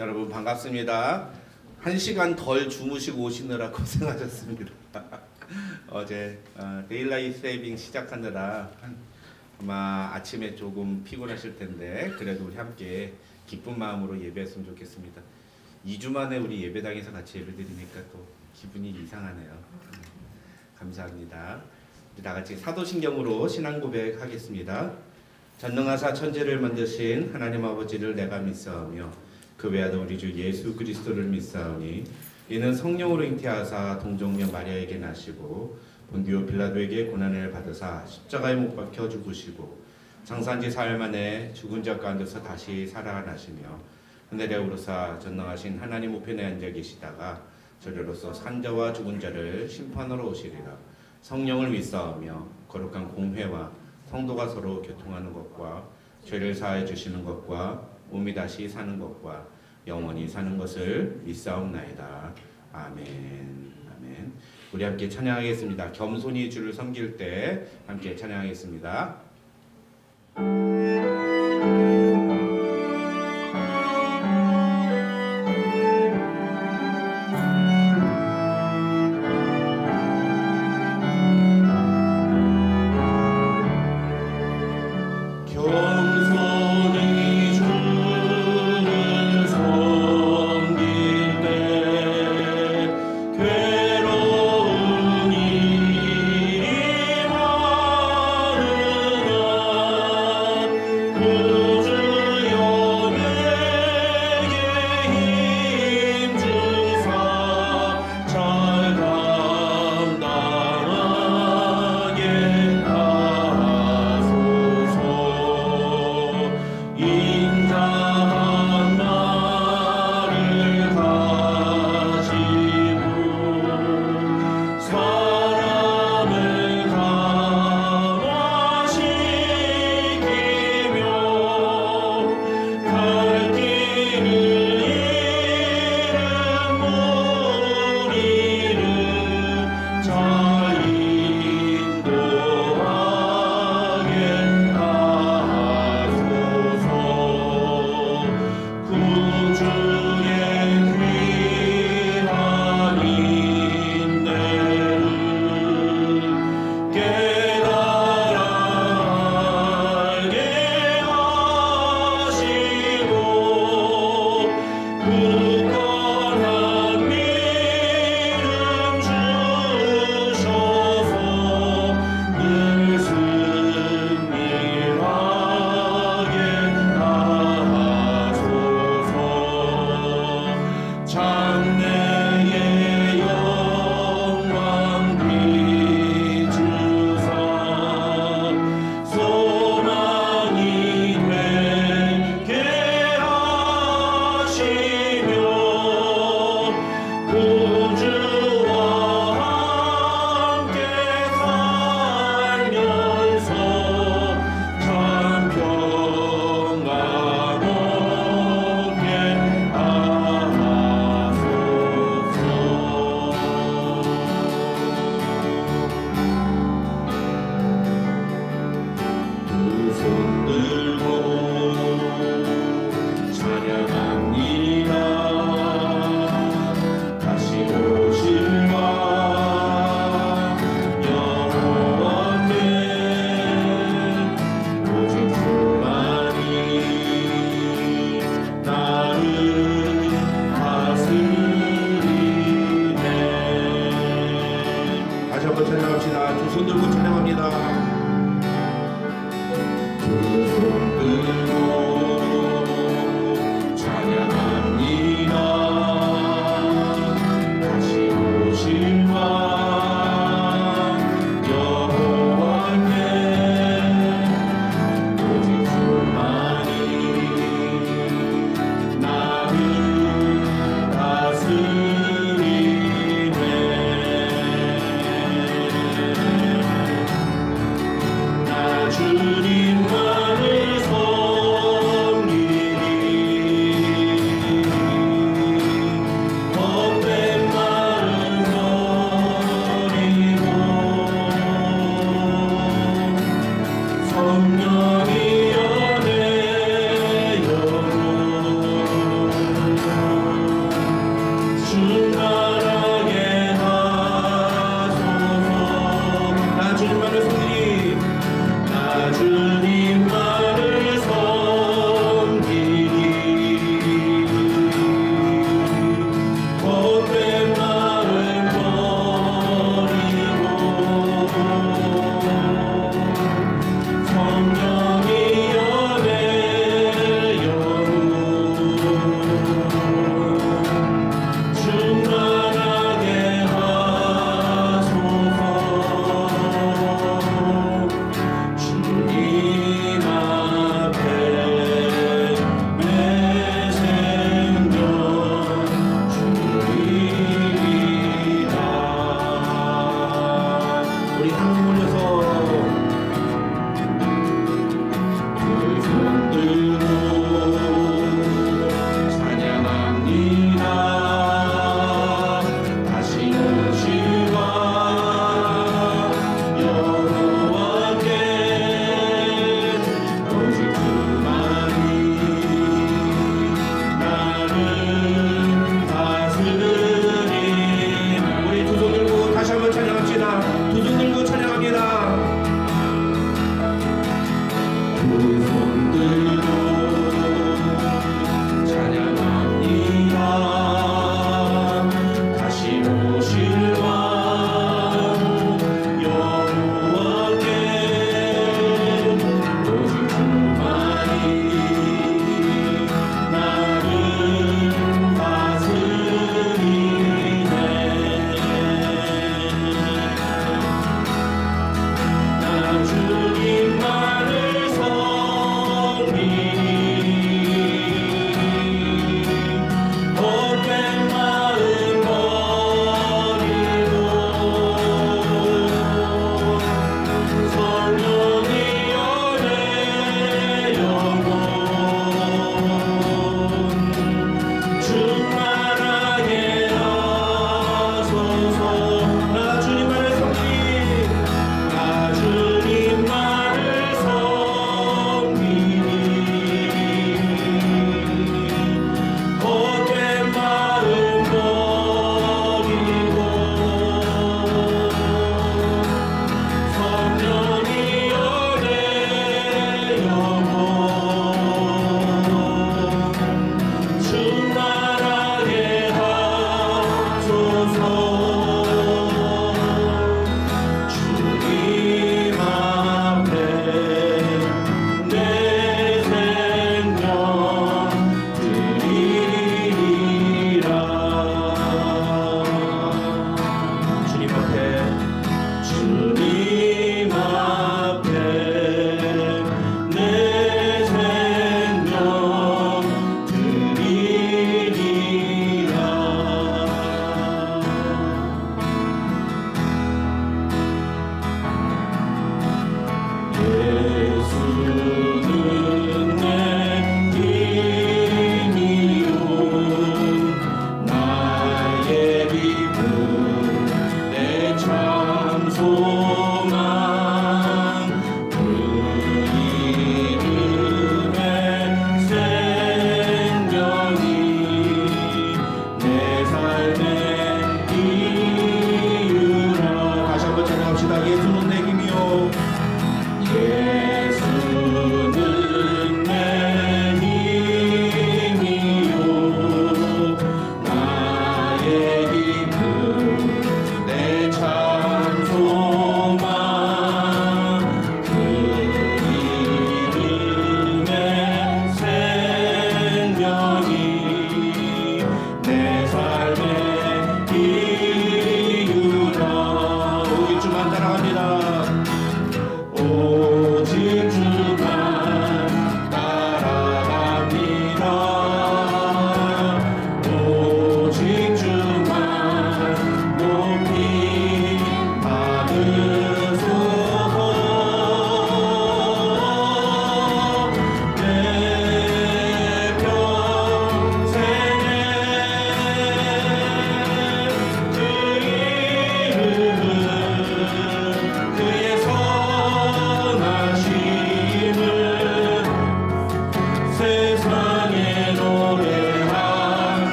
여러분 반갑습니다. 1시간 덜 주무시고 오시느라 고생하셨습니다. 어제 데일라이트 세이빙 시작하느라 아마 아침에 조금 피곤하실 텐데 그래도 우리 함께 기쁜 마음으로 예배했으면 좋겠습니다. 2주 만에 우리 예배당에서 같이 예배드리니까 또 기분이 이상하네요. 감사합니다. 우리 다 같이 사도신경으로 신앙 고백하겠습니다. 전능하사 천지를 만드신 하나님 아버지를 내가 믿사오며 그 외아들 우리 주 예수 그리스도를 믿사오니 이는 성령으로 잉태하사 동정녀 마리아에게 나시고 본디오 빌라도에게 고난을 받으사 십자가에 못 박혀 죽으시고 장사한 지 사흘 만에 죽은 자 가운데서 다시 살아나시며 하늘에 오르사 전능하신 하나님 우편에 앉아 계시다가 저리로서 산자와 죽은 자를 심판하러 오시리라. 성령을 믿사오며 거룩한 공회와 성도가 서로 교통하는 것과 죄를 사해 주시는 것과 몸이 다시 사는 것과 영원히 사는 것을 믿사옵나이다. 아멘. 아멘. 우리 함께 찬양하겠습니다. 겸손히 주를 섬길 때 함께 찬양하겠습니다.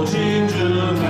오직 주만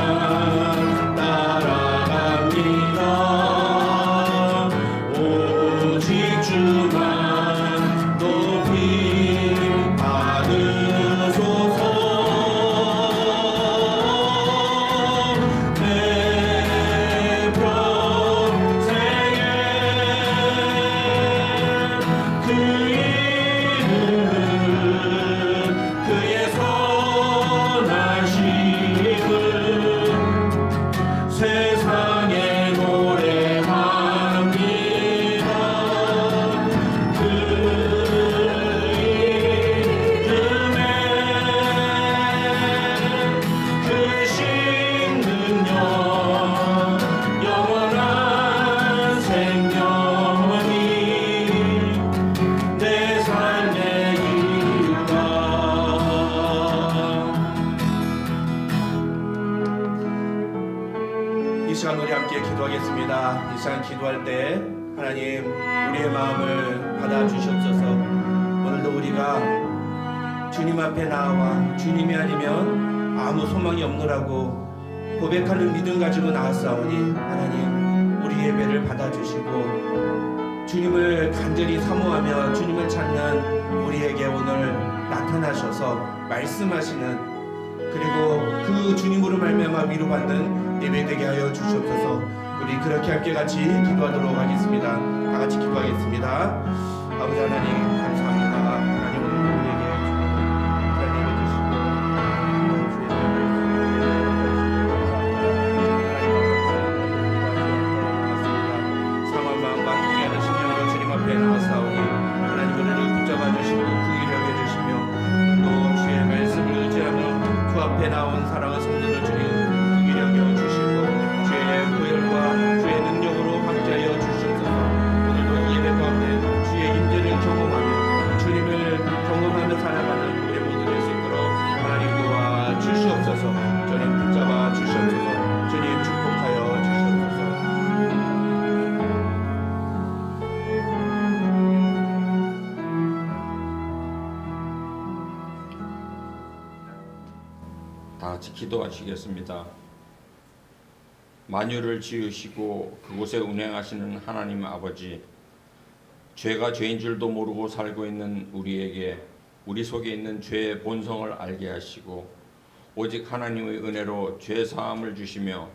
이 시간 우리 함께 기도하겠습니다. 이 시간 기도할 때 하나님 우리의 마음을 받아주시옵소서. 오늘도 우리가 주님 앞에 나와 주님이 아니면 아무 소망이 없노라고 고백하는 믿음 가지고 나왔사오니 하나님 우리 예배를 받아주시고 주님을 간절히 사모하며 주님을 찾는 우리에게 오늘 나타나셔서 말씀하시는, 그리고 그 주님으로 말미암아 위로받는 예배되게 하여 주시옵소서. 우리 그렇게 함께 같이 기도하도록 하겠습니다. 다 같이 기도하겠습니다. 아버지 하나님 감사합니다. 하나님 오늘 우리에게 하나님 해주시고 주의 말씀을 상한 마음과 통해하는 심령으로 주님 앞에 나와사오니 하나님 우리를 붙잡아 주시고 긍휼히 여겨주시며 또 주의 말씀을 의지하며 그 앞에 나온 사랑하는 성도들 주님 긍휼히 여겨주시고 주의 보혈과 주의 능력으로 함께하여 주시옵소서. 오늘도 예배 가운데 주의 임재를 경험하며 주님을 경험하며 살아가는 우리 모두 될 수 있도록 하나님 도와 주시옵소서. 주님 붙잡아 주시옵소서. 주님 축복하여 주시옵소서. 다 같이 기도하시겠습니다. 만유를 지으시고 그곳에 운행하시는 하나님 아버지, 죄가 죄인 줄도 모르고 살고 있는 우리에게 우리 속에 있는 죄의 본성을 알게 하시고 오직 하나님의 은혜로 죄 사함을 주시며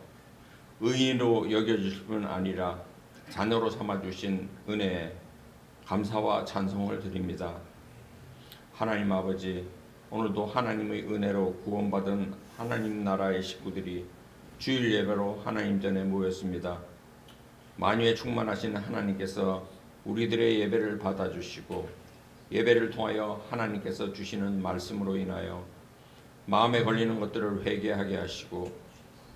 의인으로 여겨주실 뿐 아니라 자녀로 삼아주신 은혜에 감사와 찬송을 드립니다. 하나님 아버지, 오늘도 하나님의 은혜로 구원받은 하나님 나라의 식구들이 주일 예배로 하나님 전에 모였습니다. 만유에 충만하신 하나님께서 우리들의 예배를 받아주시고 예배를 통하여 하나님께서 주시는 말씀으로 인하여 마음에 걸리는 것들을 회개하게 하시고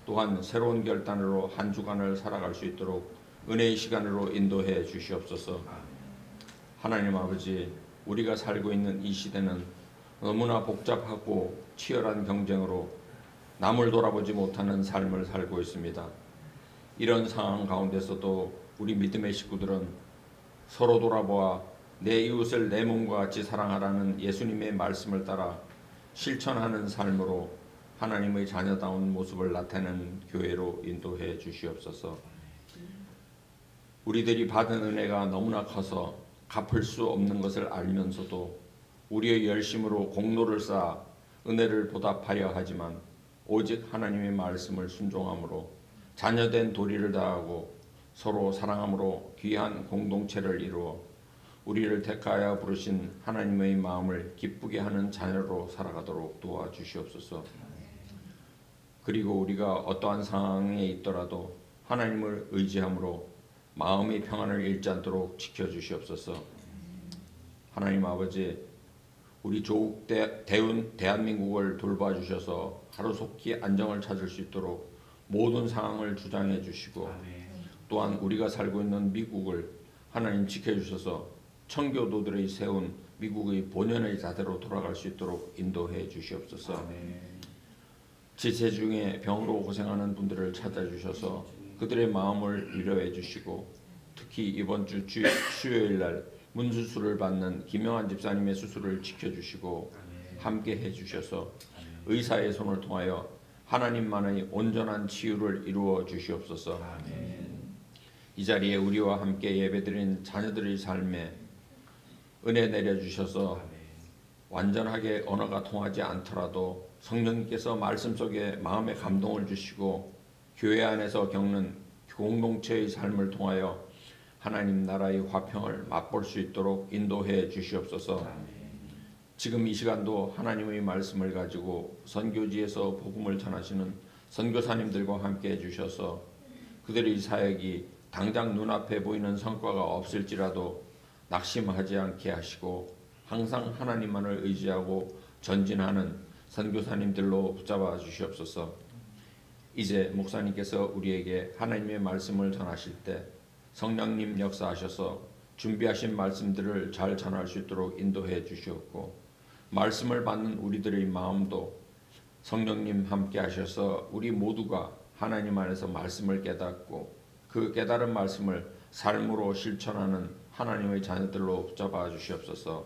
또한 새로운 결단으로 한 주간을 살아갈 수 있도록 은혜의 시간으로 인도해 주시옵소서. 하나님 아버지, 우리가 살고 있는 이 시대는 너무나 복잡하고 치열한 경쟁으로 남을 돌아보지 못하는 삶을 살고 있습니다. 이런 상황 가운데서도 우리 믿음의 식구들은 서로 돌아보아 내 이웃을 내 몸과 같이 사랑하라는 예수님의 말씀을 따라 실천하는 삶으로 하나님의 자녀다운 모습을 나타내는 교회로 인도해 주시옵소서. 우리들이 받은 은혜가 너무나 커서 갚을 수 없는 것을 알면서도 우리의 열심으로 공로를 쌓아 은혜를 보답하려 하지만 오직 하나님의 말씀을 순종함으로 자녀된 도리를 다하고 서로 사랑함으로 귀한 공동체를 이루어 우리를 택하여 부르신 하나님의 마음을 기쁘게 하는 자녀로 살아가도록 도와주시옵소서. 그리고 우리가 어떠한 상황에 있더라도 하나님을 의지함으로 마음의 평안을 잃지 않도록 지켜주시옵소서. 하나님 아버지, 우리 조국 대한민국을 돌봐주셔서 하루속히 안정을 찾을 수 있도록 모든 상황을 주장해 주시고 또한 우리가 살고 있는 미국을 하나님 지켜주셔서 청교도들의 세운 미국의 본연의 자대로 돌아갈 수 있도록 인도해 주시옵소서. 지체 중에 병으로 고생하는 분들을 찾아주셔서 그들의 마음을 위로해 주시고 특히 이번 주 수요일 날 문수술을 받는 김영환 집사님의 수술을 지켜주시고 함께 해주셔서 의사의 손을 통하여 하나님만의 온전한 치유를 이루어 주시옵소서. 이 자리에 우리와 함께 예배드린 자녀들의 삶에 은혜 내려주셔서 완전하게 언어가 통하지 않더라도 성령님께서 말씀 속에 마음의 감동을 주시고 교회 안에서 겪는 공동체의 삶을 통하여 하나님 나라의 화평을 맛볼 수 있도록 인도해 주시옵소서. 지금 이 시간도 하나님의 말씀을 가지고 선교지에서 복음을 전하시는 선교사님들과 함께 해주셔서 그들의 사역이 당장 눈앞에 보이는 성과가 없을지라도 낙심하지 않게 하시고 항상 하나님만을 의지하고 전진하는 선교사님들로 붙잡아 주시옵소서. 이제 목사님께서 우리에게 하나님의 말씀을 전하실 때 성령님 역사하셔서 준비하신 말씀들을 잘 전할 수 있도록 인도해 주시옵고 말씀을 받는 우리들의 마음도 성령님 함께 하셔서 우리 모두가 하나님 안에서 말씀을 깨닫고 그 깨달은 말씀을 삶으로 실천하는 하나님의 자녀들로 붙잡아 주시옵소서.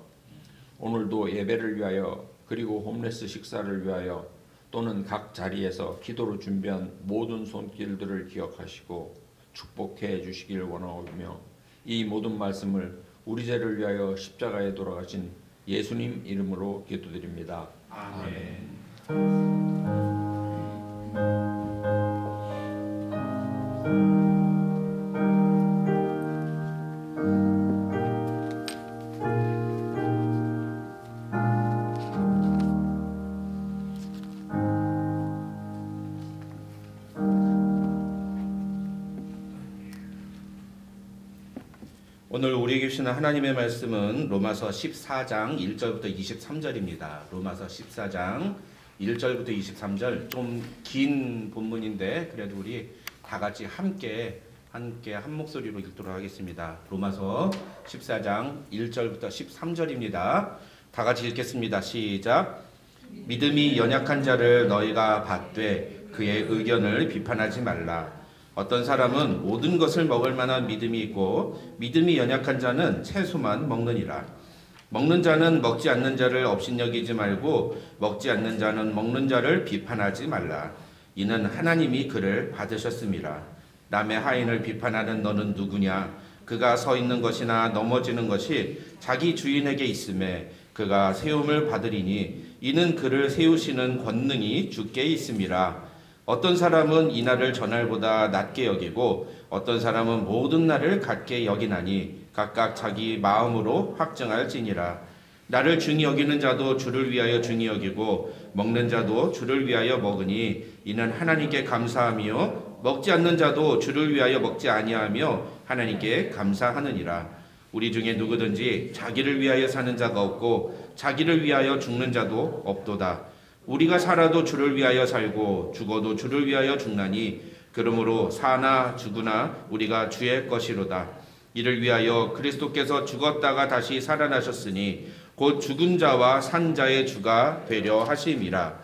오늘도 예배를 위하여 그리고 홈레스 식사를 위하여 또는 각 자리에서 기도로 준비한 모든 손길들을 기억하시고 축복해 주시길 원하오며 이 모든 말씀을 우리 죄를 위하여 십자가에 돌아가신 예수님 이름으로 기도드립니다. 아멘. 오늘 우리에게 주시는 하나님의 말씀은 로마서 14장 1절부터 23절입니다. 로마서 14장 1절부터 23절 좀 긴 본문인데 그래도 우리 다 같이 함께 한 목소리로 읽도록 하겠습니다. 로마서 14장 1절부터 13절입니다. 다 같이 읽겠습니다. 시작. 믿음이 연약한 자를 너희가 받되 그의 의견을 비판하지 말라. 어떤 사람은 모든 것을 먹을 만한 믿음이 있고 믿음이 연약한 자는 채소만 먹느니라. 먹는 자는 먹지 않는 자를 업신여기지 말고 먹지 않는 자는 먹는 자를 비판하지 말라. 이는 하나님이 그를 받으셨음이라. 남의 하인을 비판하는 너는 누구냐? 그가 서 있는 것이나 넘어지는 것이 자기 주인에게 있음에 그가 세움을 받으리니 이는 그를 세우시는 권능이 주께 있음이라. 어떤 사람은 이날을 전날보다 낮게 여기고 어떤 사람은 모든 날을 같게 여기나니 각각 자기 마음으로 확증할지니라. 나를 중히 여기는 자도 주를 위하여 중히 여기고 먹는 자도 주를 위하여 먹으니 이는 하나님께 감사하며 먹지 않는 자도 주를 위하여 먹지 아니하며 하나님께 감사하느니라. 우리 중에 누구든지 자기를 위하여 사는 자가 없고 자기를 위하여 죽는 자도 없도다. 우리가 살아도 주를 위하여 살고 죽어도 주를 위하여 죽나니 그러므로 사나 죽으나 우리가 주의 것이로다. 이를 위하여 그리스도께서 죽었다가 다시 살아나셨으니 곧 죽은 자와 산 자의 주가 되려 하심이라.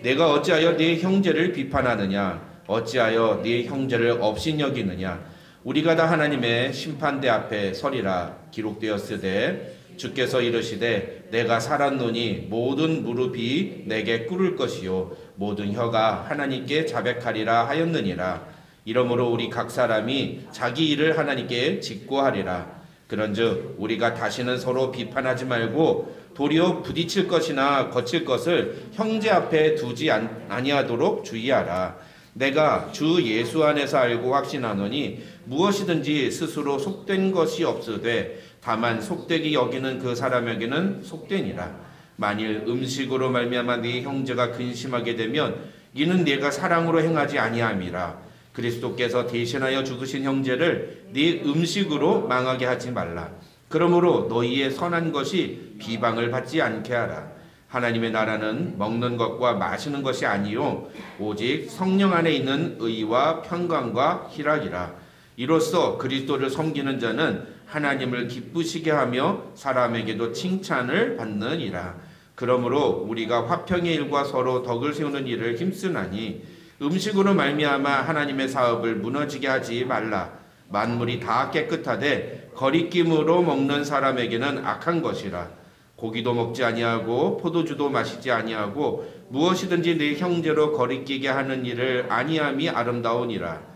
내가 어찌하여 네 형제를 비판하느냐? 어찌하여 네 형제를 업신여기느냐? 우리가 다 하나님의 심판대 앞에 서리라. 기록되었으되 주께서 이르시되 내가 살았노니 모든 무릎이 내게 꿇을 것이요 모든 혀가 하나님께 자백하리라 하였느니라. 이러므로 우리 각 사람이 자기 일을 하나님께 직고하리라. 그런즉 우리가 다시는 서로 비판하지 말고 도리어 부딪힐 것이나 거칠 것을 형제 앞에 두지 아니하도록 주의하라. 내가 주 예수 안에서 알고 확신하노니 무엇이든지 스스로 속된 것이 없으되 다만 속되게 여기는 그 사람에게는 속되니라. 만일 음식으로 말미암아 네 형제가 근심하게 되면 이는 네가 사랑으로 행하지 아니함이라. 그리스도께서 대신하여 죽으신 형제를 네 음식으로 망하게 하지 말라. 그러므로 너희의 선한 것이 비방을 받지 않게 하라. 하나님의 나라는 먹는 것과 마시는 것이 아니요 오직 성령 안에 있는 의와 평강과 희락이라. 이로써 그리스도를 섬기는 자는 하나님을 기쁘시게 하며 사람에게도 칭찬을 받느니라. 그러므로 우리가 화평의 일과 서로 덕을 세우는 일을 힘쓰나니 음식으로 말미암아 하나님의 사업을 무너지게 하지 말라. 만물이 다 깨끗하되 거리낌으로 먹는 사람에게는 악한 것이라. 고기도 먹지 아니하고 포도주도 마시지 아니하고 무엇이든지 내 형제로 거리끼게 하는 일을 아니함이 아름다우니라.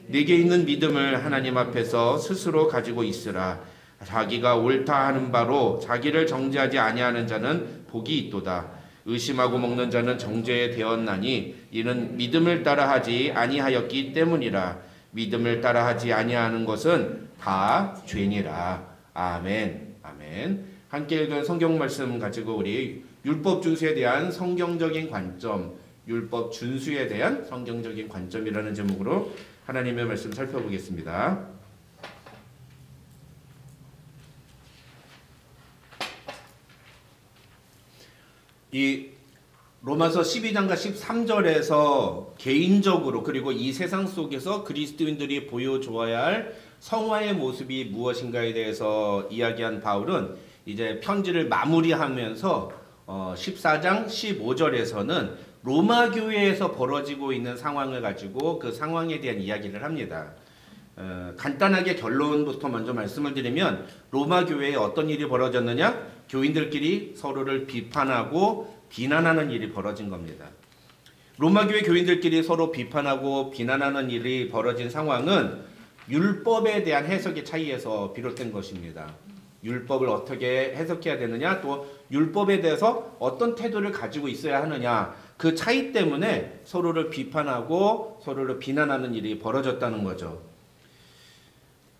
네게 있는 믿음을 하나님 앞에서 스스로 가지고 있으라. 자기가 옳다 하는 바로 자기를 정죄하지 아니하는 자는 복이 있도다. 의심하고 먹는 자는 정죄에 되었나니 이는 믿음을 따라하지 아니하였기 때문이라. 믿음을 따라하지 아니하는 것은 다 죄니라. 아멘. 아멘. 함께 읽은 성경 말씀 가지고 우리 율법 준수에 대한 성경적인 관점, 율법 준수에 대한 성경적인 관점이라는 제목으로 하나님의 말씀 살펴보겠습니다. 이 로마서 12장과 13절에서 개인적으로 그리고 이 세상 속에서 그리스도인들이 보여줘야 할 성화의 모습이 무엇인가에 대해서 이야기한 바울은 이제 편지를 마무리하면서 14장 15절에서는 로마 교회에서 벌어지고 있는 상황을 가지고 그 상황에 대한 이야기를 합니다. 간단하게 결론부터 먼저 말씀을 드리면 로마 교회에 어떤 일이 벌어졌느냐? 교인들끼리 서로를 비판하고 비난하는 일이 벌어진 겁니다. 로마 교회 교인들끼리 서로 비판하고 비난하는 일이 벌어진 상황은 율법에 대한 해석의 차이에서 비롯된 것입니다. 율법을 어떻게 해석해야 되느냐, 또 율법에 대해서 어떤 태도를 가지고 있어야 하느냐, 그 차이 때문에 서로를 비판하고 서로를 비난하는 일이 벌어졌다는 거죠.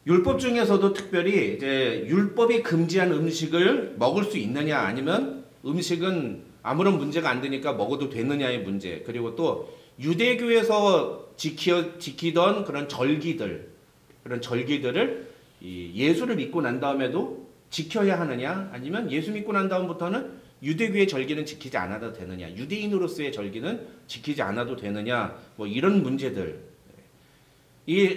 율법 중에서도 특별히 이제 율법이 금지한 음식을 먹을 수 있느냐, 아니면 음식은 아무런 문제가 안 되니까 먹어도 되느냐의 문제, 그리고 또 유대교에서 지키던 그런 절기들을 예수를 믿고 난 다음에도 지켜야 하느냐, 아니면 예수 믿고 난 다음부터는 유대교의 절기는 지키지 않아도 되느냐, 유대인으로서의 절기는 지키지 않아도 되느냐, 뭐 이런 문제들.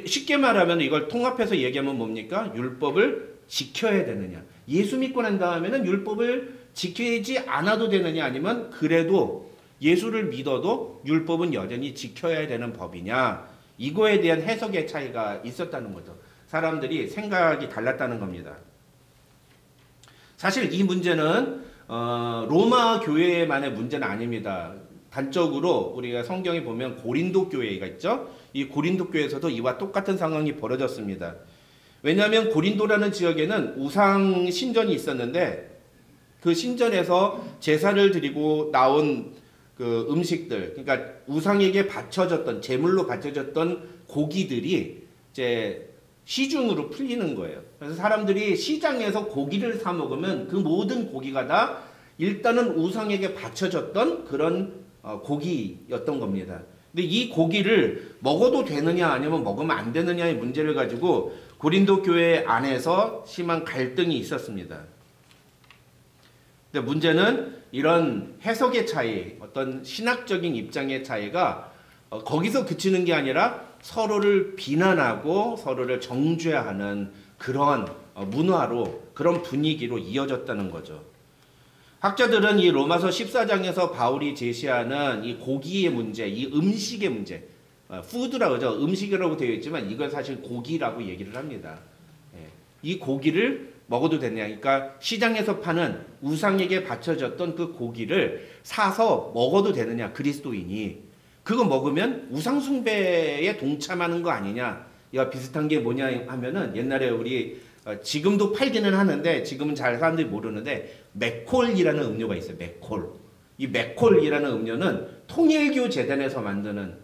쉽게 말하면 이걸 통합해서 얘기하면 뭡니까? 율법을 지켜야 되느냐, 예수 믿고 난 다음에는 율법을 지키지 않아도 되느냐, 아니면 그래도 예수를 믿어도 율법은 여전히 지켜야 되는 법이냐, 이거에 대한 해석의 차이가 있었다는 거죠. 사람들이 생각이 달랐다는 겁니다. 사실 이 문제는 로마 교회만의 문제는 아닙니다. 단적으로 우리가 성경에 보면 고린도 교회가 있죠. 이 고린도 교회에서도 이와 똑같은 상황이 벌어졌습니다. 왜냐하면 고린도라는 지역에는 우상 신전이 있었는데 그 신전에서 제사를 드리고 나온 그 음식들, 그러니까 우상에게 바쳐졌던, 제물로 바쳐졌던 고기들이 이제 시중으로 풀리는 거예요. 그래서 사람들이 시장에서 고기를 사 먹으면 그 모든 고기가 다 일단은 우상에게 바쳐졌던 그런 고기였던 겁니다. 근데 이 고기를 먹어도 되느냐 아니면 먹으면 안 되느냐의 문제를 가지고 고린도 교회 안에서 심한 갈등이 있었습니다. 근데 문제는 이런 해석의 차이, 어떤 신학적인 입장의 차이가 거기서 그치는 게 아니라 서로를 비난하고 서로를 정죄하는 그런 문화로, 그런 분위기로 이어졌다는 거죠. 학자들은 이 로마서 14장에서 바울이 제시하는 이 고기의 문제, 이 음식의 문제, 푸드라고 하죠. 음식이라고 되어 있지만 이건 사실 고기라고 얘기를 합니다. 이 고기를 먹어도 되냐, 그러니까 시장에서 파는 우상에게 바쳐졌던 그 고기를 사서 먹어도 되느냐, 그리스도인이. 그거 먹으면 우상 숭배에 동참하는 거 아니냐. 이와 비슷한 게 뭐냐 하면은 옛날에 우리 지금도 팔기는 하는데 지금은 잘 사람들이 모르는데 맥콜이라는 음료가 있어요. 맥콜. 이 맥콜이라는 음료는 통일교 재단에서 만드는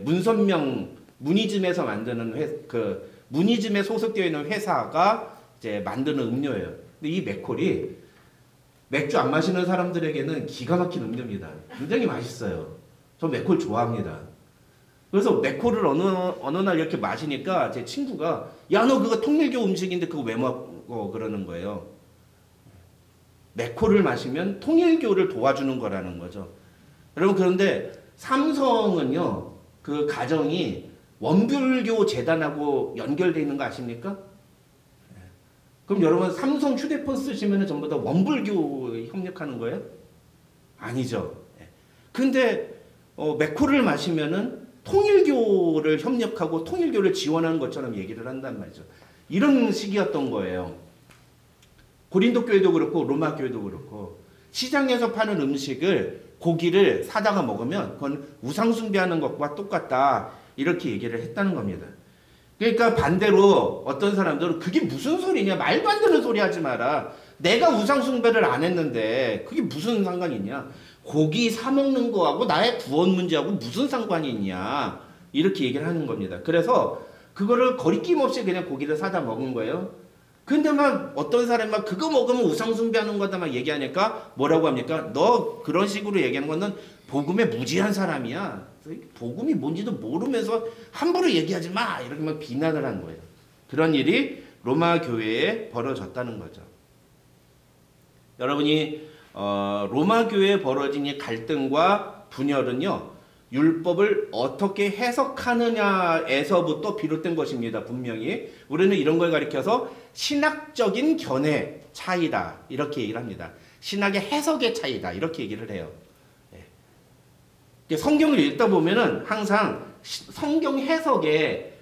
문선명 문이즘에서 만드는 그 문이즘에 소속되어 있는 회사가 이제 만드는 음료예요. 근데 이 맥콜이 맥주 안 마시는 사람들에게는 기가 막힌 음료입니다. 굉장히 맛있어요. 저 맥콜 좋아합니다. 그래서 맥콜을 어느 날 이렇게 마시니까 제 친구가 야, 너 그거 통일교 음식인데 그거 왜 먹어? 그러는 거예요. 맥콜을 마시면 통일교를 도와주는 거라는 거죠. 여러분, 그런데 삼성은요, 그 가정이 원불교 재단하고 연결되어 있는 거 아십니까? 그럼 여러분 삼성 휴대폰 쓰시면 전부 다 원불교 협력하는 거예요? 아니죠. 근데 맥콜을 마시면은 통일교를 협력하고 통일교를 지원하는 것처럼 얘기를 한단 말이죠. 이런 식이었던 거예요. 고린도 교회도 그렇고 로마 교회도 그렇고 시장에서 파는 음식을, 고기를 사다가 먹으면 그건 우상 숭배하는 것과 똑같다, 이렇게 얘기를 했다는 겁니다. 그러니까 반대로 어떤 사람들은 그게 무슨 소리냐, 말도 안 되는 소리 하지 마라, 내가 우상 숭배를 안 했는데 그게 무슨 상관이 있냐, 고기 사 먹는 거하고 나의 구원 문제하고 무슨 상관이 있냐, 이렇게 얘기를 하는 겁니다. 그래서 그거를 거리낌 없이 그냥 고기를 사다 먹은 거예요. 근데 막 어떤 사람이 막 그거 먹으면 우상 숭배하는 거다 막 얘기하니까 뭐라고 합니까? 너 그런 식으로 얘기하는 거는 복음에 무지한 사람이야. 복음이 뭔지도 모르면서 함부로 얘기하지 마, 이렇게 막 비난을 한 거예요. 그런 일이 로마 교회에 벌어졌다는 거죠. 여러분이 로마 교회에 벌어진 이 갈등과 분열은요, 율법을 어떻게 해석하느냐에서부터 비롯된 것입니다. 분명히 우리는 이런 걸 가리켜서 신학적인 견해 차이다, 이렇게 얘기를 합니다. 신학의 해석의 차이다, 이렇게 얘기를 해요. 성경을 읽다 보면은 항상 성경 해석에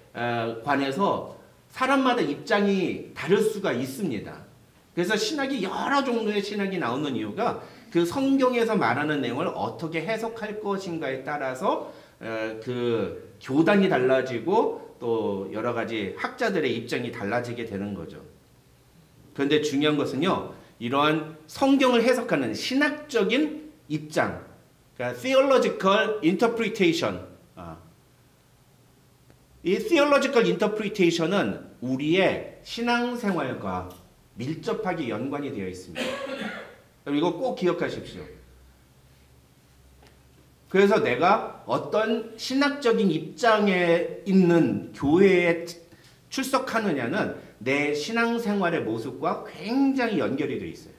관해서 사람마다 입장이 다를 수가 있습니다. 그래서 신학이 여러 종류의 신학이 나오는 이유가 그 성경에서 말하는 내용을 어떻게 해석할 것인가에 따라서 그 교단이 달라지고 또 여러 가지 학자들의 입장이 달라지게 되는 거죠. 그런데 중요한 것은요, 이러한 성경을 해석하는 신학적인 입장, 그러니까 theological interpretation, 이 theological interpretation은 우리의 신앙생활과 밀접하게 연관이 되어 있습니다. 이거 꼭 기억하십시오. 그래서 내가 어떤 신학적인 입장에 있는 교회에 출석하느냐는 내 신앙생활의 모습과 굉장히 연결이 되어 있어요.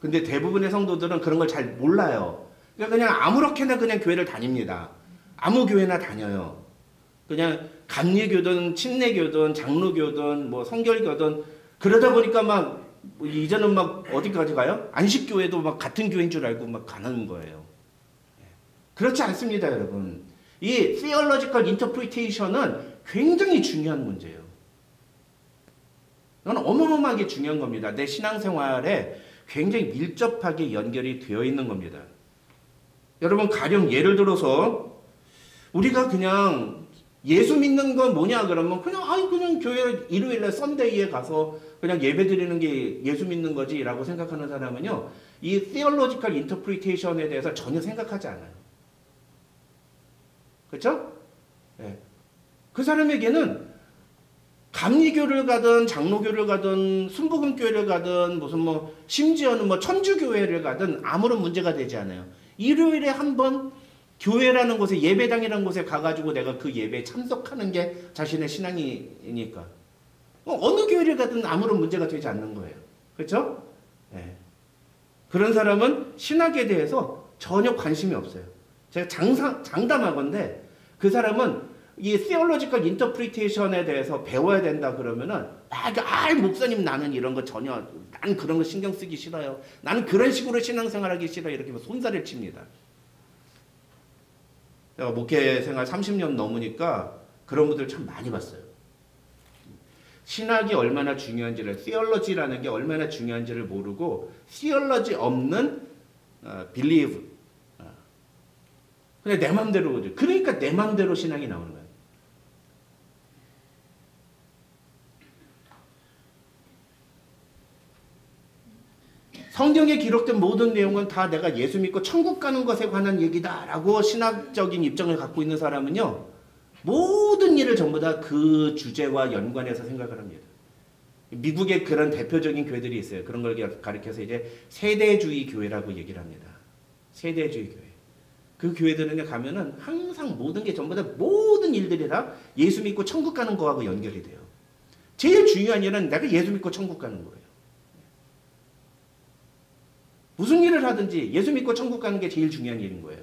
근데 대부분의 성도들은 그런 걸 잘 몰라요. 그냥 아무렇게나 그냥 교회를 다닙니다. 아무 교회나 다녀요. 그냥 감리교든 침례교든 장로교든 뭐 성결교든 그러다 보니까 막 이제는 막 어디까지 가요? 안식교회도 막 같은 교회인 줄 알고 막 가는 거예요. 그렇지 않습니다, 여러분. 이 theological interpretation은 굉장히 중요한 문제예요. 이건 어마어마하게 중요한 겁니다. 내 신앙생활에 굉장히 밀접하게 연결이 되어 있는 겁니다. 여러분, 가령 예를 들어서 우리가 그냥 예수 믿는 건 뭐냐 그러면 그냥 교회 일요일날 썬데이에 가서 그냥 예배 드리는 게 예수 믿는 거지라고 생각하는 사람은요, 이 theological interpretation에 대해서 전혀 생각하지 않아요. 그렇죠? 네. 그 사람에게는 감리교를 가든 장로교를 가든 순복음교회를 가든 무슨 뭐 심지어는 뭐 천주교회를 가든 아무런 문제가 되지 않아요. 일요일에 한번 교회라는 곳에, 예배당이라는 곳에 가가지고 내가 그 예배에 참석하는 게 자신의 신앙이니까 어느 교회를 가든 아무런 문제가 되지 않는 거예요. 그렇죠? 네. 그런 사람은 신학에 대해서 전혀 관심이 없어요. 제가 장담하건대 그 사람은 이 theological interpretation에 대해서 배워야 된다 그러면은 목사님 나는 이런 거 전혀, 난 그런 거 신경 쓰기 싫어요. 나는 그런 식으로 신앙생활하기 싫어요. 이렇게 손살을 칩니다. 내가 목회 생활 30년 넘으니까 그런 분들 참 많이 봤어요. 신학이 얼마나 중요한지를, theology라는 게 얼마나 중요한지를 모르고 theology 없는 believe. 그냥 내 맘대로, 그러니까 내 맘대로 신앙이 나오는 거예요. 성경에 기록된 모든 내용은 다 내가 예수 믿고 천국 가는 것에 관한 얘기다라고 신학적인 입장을 갖고 있는 사람은요, 모든 일을 전부 다 그 주제와 연관해서 생각을 합니다. 미국에 그런 대표적인 교회들이 있어요. 그런 걸 가리켜서 이제 세대주의 교회라고 얘기를 합니다. 세대주의 교회. 그 교회들은 가면은 항상 모든 게 전부 다, 모든 일들이 다 예수 믿고 천국 가는 거하고 연결이 돼요. 제일 중요한 일은 내가 예수 믿고 천국 가는 거예요. 무슨 일을 하든지 예수 믿고 천국 가는 게 제일 중요한 일인 거예요.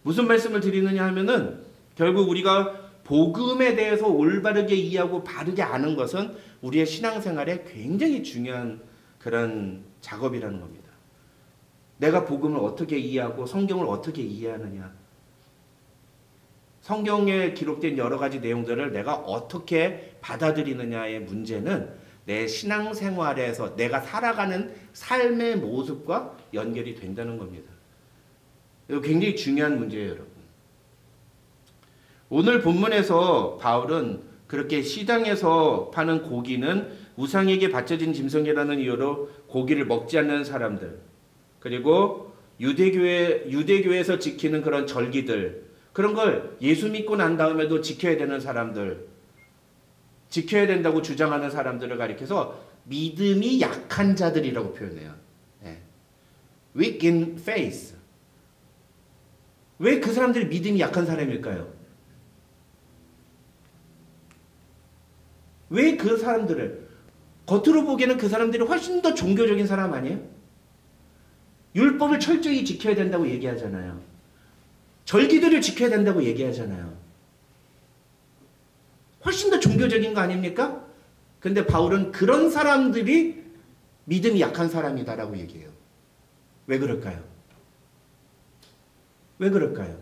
무슨 말씀을 드리느냐 하면은 결국 우리가 복음에 대해서 올바르게 이해하고 바르게 아는 것은 우리의 신앙생활에 굉장히 중요한 그런 작업이라는 겁니다. 내가 복음을 어떻게 이해하고 성경을 어떻게 이해하느냐, 성경에 기록된 여러 가지 내용들을 내가 어떻게 받아들이느냐의 문제는 내 신앙생활에서 내가 살아가는 삶의 모습과 연결이 된다는 겁니다. 이거 굉장히 중요한 문제예요, 여러분. 오늘 본문에서 바울은 그렇게 시장에서 파는 고기는 우상에게 바쳐진 짐승이라는 이유로 고기를 먹지 않는 사람들, 그리고 유대교에서 지키는 그런 절기들, 그런 걸 예수 믿고 난 다음에도 지켜야 되는 사람들, 지켜야 된다고 주장하는 사람들을 가리켜서 믿음이 약한 자들이라고 표현해요. Weak in faith. 왜 그 사람들이 믿음이 약한 사람일까요? 왜 그 사람들을, 겉으로 보기에는 그 사람들이 훨씬 더 종교적인 사람 아니에요? 율법을 철저히 지켜야 된다고 얘기하잖아요. 절기들을 지켜야 된다고 얘기하잖아요. 훨씬 더 종교적인 거 아닙니까? 근데 바울은 그런 사람들이 믿음이 약한 사람이다라고 얘기해요. 왜 그럴까요? 왜 그럴까요?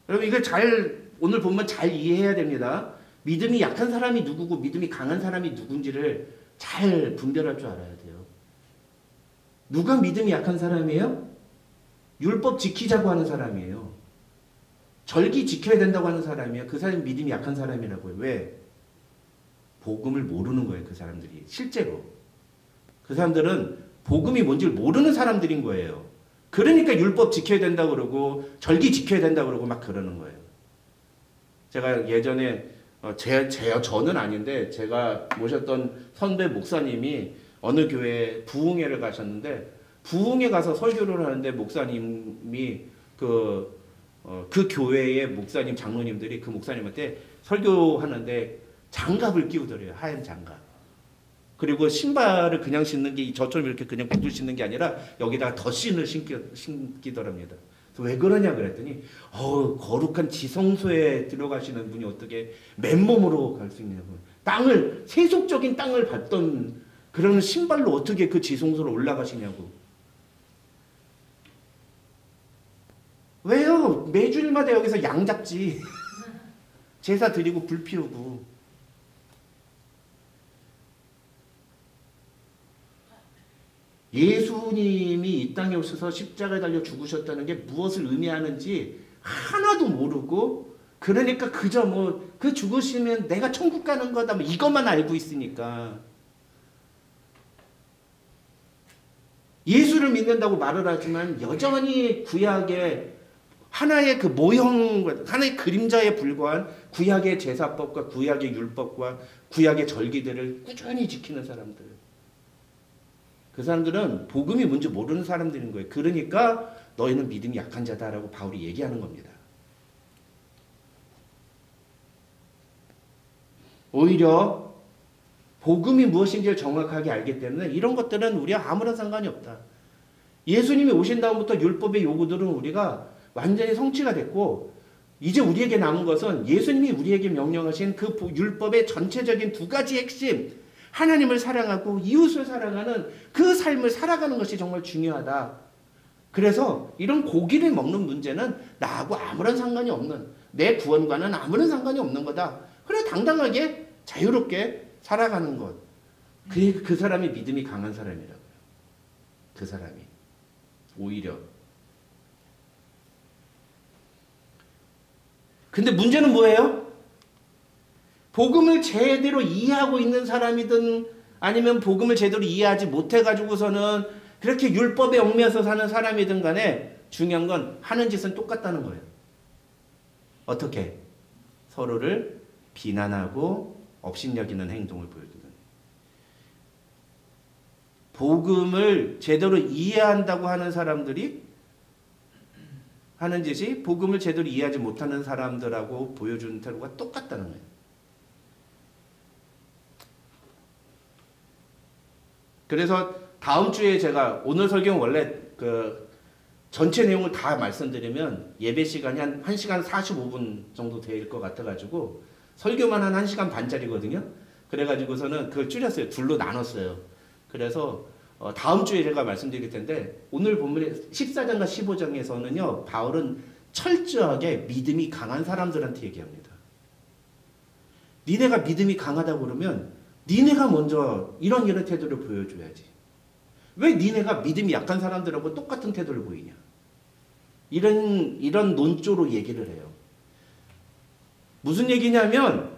여러분 이걸 오늘 보면 잘 이해해야 됩니다. 믿음이 약한 사람이 누구고 믿음이 강한 사람이 누군지를 잘 분별할 줄 알아야 돼요. 누가 믿음이 약한 사람이에요? 율법 지키자고 하는 사람이에요. 절기 지켜야 된다고 하는 사람이에요. 그 사람이 믿음이 약한 사람이라고요. 왜? 복음을 모르는 거예요. 그 사람들이. 실제로. 그 사람들은 복음이 뭔지를 모르는 사람들인 거예요. 그러니까 율법 지켜야 된다고 그러고 절기 지켜야 된다고 그러고 막 그러는 거예요. 제가 예전에 저는 아닌데 제가 모셨던 선배 목사님이 어느 교회에 부흥회를 가셨는데 부흥회 가서 설교를 하는데 목사님이 그 교회의 목사님 장로님들이 그 목사님한테 설교하는데 장갑을 끼우더래요. 하얀 장갑. 그리고 신발을 그냥 신는 게 저처럼 이렇게 그냥 구두 신는 게 아니라 여기다가 덧신을 신기더랍니다. 그래서 왜 그러냐 그랬더니 거룩한 지성소에 들어가시는 분이 어떻게 맨몸으로 갈 수 있냐고. 세속적인 땅을 밟던 그런 신발로 어떻게 그 지성소로 올라가시냐고. 왜요? 매주일마다 여기서 양 잡지. 제사 드리고 불 피우고. 예수님이 이 땅에 오셔서 십자가에 달려 죽으셨다는 게 무엇을 의미하는지 하나도 모르고 그러니까 그저 그 죽으시면 내가 천국 가는 거다 이것만 알고 있으니까 예수를 믿는다고 말을 하지만 여전히 구약의 하나의 그 모형, 하나의 그림자에 불과한 구약의 제사법과 구약의 율법과 구약의 절기들을 꾸준히 지키는 사람들. 그 사람들은 복음이 뭔지 모르는 사람들인 거예요. 그러니까 너희는 믿음이 약한 자다라고 바울이 얘기하는 겁니다. 오히려 복음이 무엇인지를 정확하게 알기 때문에 이런 것들은 우리와 아무런 상관이 없다. 예수님이 오신 다음부터 율법의 요구들은 우리가 완전히 성취가 됐고 이제 우리에게 남은 것은 예수님이 우리에게 명령하신 그 율법의 전체적인 두 가지 핵심, 하나님을 사랑하고 이웃을 사랑하는 그 삶을 살아가는 것이 정말 중요하다. 그래서 이런 고기를 먹는 문제는 나하고 아무런 상관이 없는, 내 구원과는 아무런 상관이 없는 거다. 그래 당당하게 자유롭게 살아가는 것. 그 사람이 믿음이 강한 사람이라고요. 그 사람이. 오히려. 근데 문제는 뭐예요? 복음을 제대로 이해하고 있는 사람이든 아니면 복음을 제대로 이해하지 못해가지고서는 그렇게 율법에 얽매여서 사는 사람이든 간에 중요한 건 하는 짓은 똑같다는 거예요. 어떻게? 서로를 비난하고 업신여기는 행동을 보여주는. 복음을 제대로 이해한다고 하는 사람들이 하는 짓이 복음을 제대로 이해하지 못하는 사람들하고 보여주는 태도가 똑같다는 거예요. 그래서 다음 주에 제가 오늘 설교는 원래 그 전체 내용을 다 말씀드리면 예배 시간이 한 1시간 45분 정도 될 것 같아가지고 설교만 한 1시간 반짜리거든요. 그래가지고서는 그걸 줄였어요. 둘로 나눴어요. 그래서 다음 주에 제가 말씀드릴 텐데 오늘 본문의 14장과 15장에서는요. 바울은 철저하게 믿음이 강한 사람들한테 얘기합니다. 니네가 믿음이 강하다고 그러면 니네가 먼저 이런 태도를 보여줘야지. 왜 니네가 믿음이 약한 사람들하고 똑같은 태도를 보이냐. 이런 논조로 얘기를 해요. 무슨 얘기냐면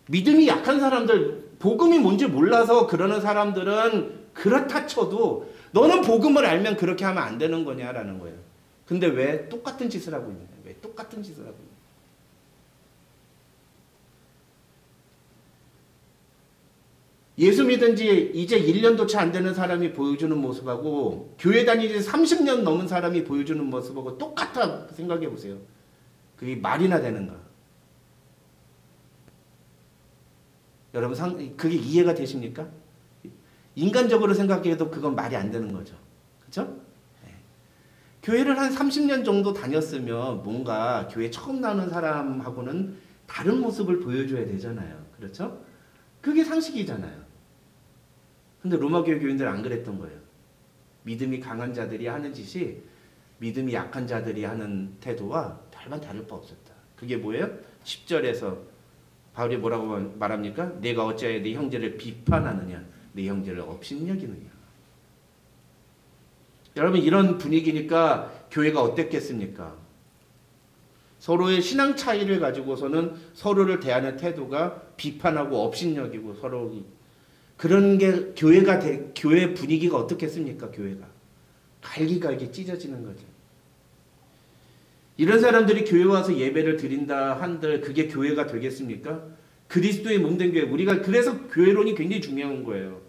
믿음이 약한 사람들, 복음이 뭔지 몰라서 그러는 사람들은 그렇다 쳐도 너는 복음을 알면 그렇게 하면 안 되는 거냐라는 거예요. 근데 왜 똑같은 짓을 하고 있느냐. 왜 똑같은 짓을 하고 있느냐. 예수 믿은 지 이제 1년도 채 안 되는 사람이 보여주는 모습하고 교회 다닌 지 30년 넘은 사람이 보여주는 모습하고 똑같아 생각해 보세요. 그게 말이나 되는가? 여러분 그게 이해가 되십니까? 인간적으로 생각해도 그건 말이 안 되는 거죠. 그렇죠? 네. 교회를 한 30년 정도 다녔으면 뭔가 교회 처음 나오는 사람하고는 다른 모습을 보여줘야 되잖아요. 그렇죠? 그게 상식이잖아요. 근데 로마 교회 교인들은 안 그랬던 거예요. 믿음이 강한 자들이 하는 짓이 믿음이 약한 자들이 하는 태도와 별반 다를 바 없었다. 그게 뭐예요? 10절에서 바울이 뭐라고 말합니까? 내가 어찌하여 네 형제를 비판하느냐, 네 형제를 업신여기느냐. 여러분, 이런 분위기니까 교회가 어땠겠습니까? 서로의 신앙 차이를 가지고서는 서로를 대하는 태도가 비판하고 업신여기고 서로 그런 게 교회 분위기가 어떻겠습니까? 교회가 갈기갈기 찢어지는 거죠. 이런 사람들이 교회 와서 예배를 드린다 한들 그게 교회가 되겠습니까? 그리스도의 몸된 교회. 우리가 그래서 교회론이 굉장히 중요한 거예요.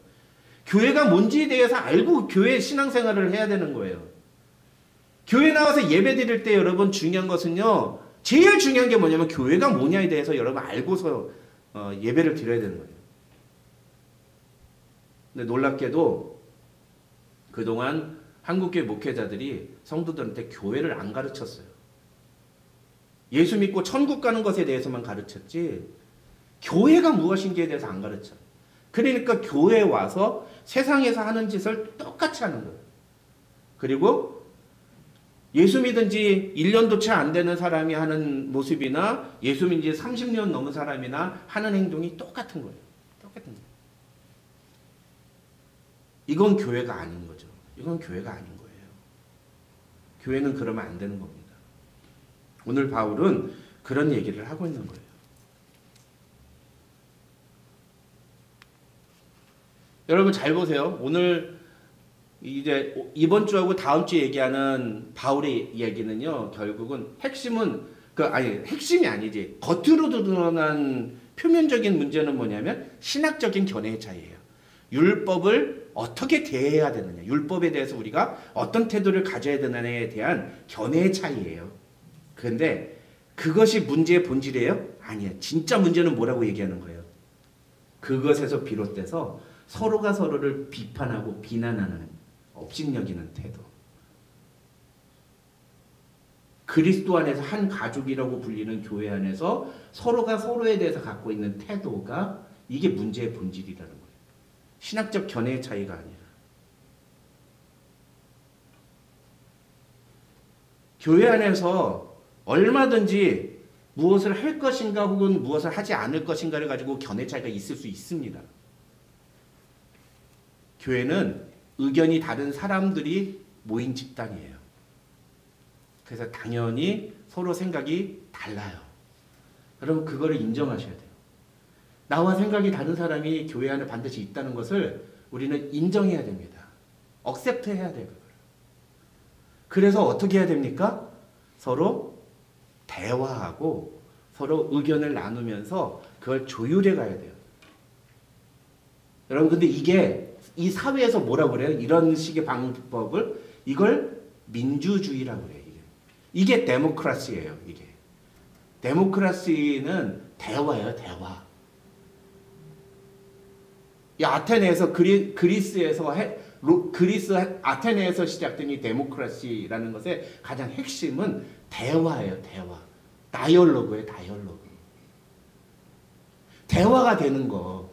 교회가 뭔지에 대해서 알고 교회 신앙생활을 해야 되는 거예요. 교회 나와서 예배 드릴 때 여러분 중요한 것은요. 제일 중요한 게 뭐냐면 교회가 뭐냐에 대해서 여러분 알고서 예배를 드려야 되는 거예요. 근데 놀랍게도 그동안 한국교회 목회자들이 성도들한테 교회를 안 가르쳤어요. 예수 믿고 천국 가는 것에 대해서만 가르쳤지 교회가 무엇인지에 대해서 안 가르쳐. 그러니까 교회에 와서 세상에서 하는 짓을 똑같이 하는 거예요. 그리고 예수 믿은 지 1년도 채 안 되는 사람이 하는 모습이나 예수 믿은 지 30년 넘은 사람이나 하는 행동이 똑같은 거예요. 똑같은 거예요. 이건 교회가 아닌 거죠. 이건 교회가 아닌 거예요. 교회는 그러면 안 되는 겁니다. 오늘 바울은 그런 얘기를 하고 있는 거예요. 여러분 잘 보세요. 오늘 이제 이번 주하고 다음 주 얘기하는 바울의 얘기는요. 결국은 핵심은 핵심이 아니지. 겉으로 드러난 표면적인 문제는 뭐냐면 신학적인 견해의 차이예요. 율법을 어떻게 대해야 되느냐. 율법에 대해서 우리가 어떤 태도를 가져야 되느냐에 대한 견해의 차이예요. 그런데 그것이 문제의 본질이에요? 아니에요. 진짜 문제는 뭐라고 얘기하는 거예요? 그것에서 비롯돼서 서로가 서로를 비판하고 비난하는 업신여기는 태도. 그리스도 안에서 한 가족이라고 불리는 교회 안에서 서로가 서로에 대해서 갖고 있는 태도가 이게 문제의 본질이라는 거예요. 신학적 견해의 차이가 아니라. 교회 안에서 얼마든지 무엇을 할 것인가 혹은 무엇을 하지 않을 것인가를 가지고 견해 차이가 있을 수 있습니다. 교회는 의견이 다른 사람들이 모인 집단이에요. 그래서 당연히 서로 생각이 달라요. 여러분 그거를 인정하셔야 돼요. 나와 생각이 다른 사람이 교회 안에 반드시 있다는 것을 우리는 인정해야 됩니다. 억셉트 해야 돼요. 그래서 어떻게 해야 됩니까? 서로 대화하고 서로 의견을 나누면서 그걸 조율해 가야 돼요. 여러분 근데 이 사회에서 뭐라고 그래요? 이런 식의 방법을 이걸 민주주의라고 그래요. 이게 데모크라시예요. 이게 데모크라시는 대화예요. 대화. 이 아테네에서 그리스 아테네에서 시작된 이 데모크라시라는 것의 가장 핵심은 대화예요. 대화. 다이얼로그예요. 다이얼로그. 대화가 되는 거.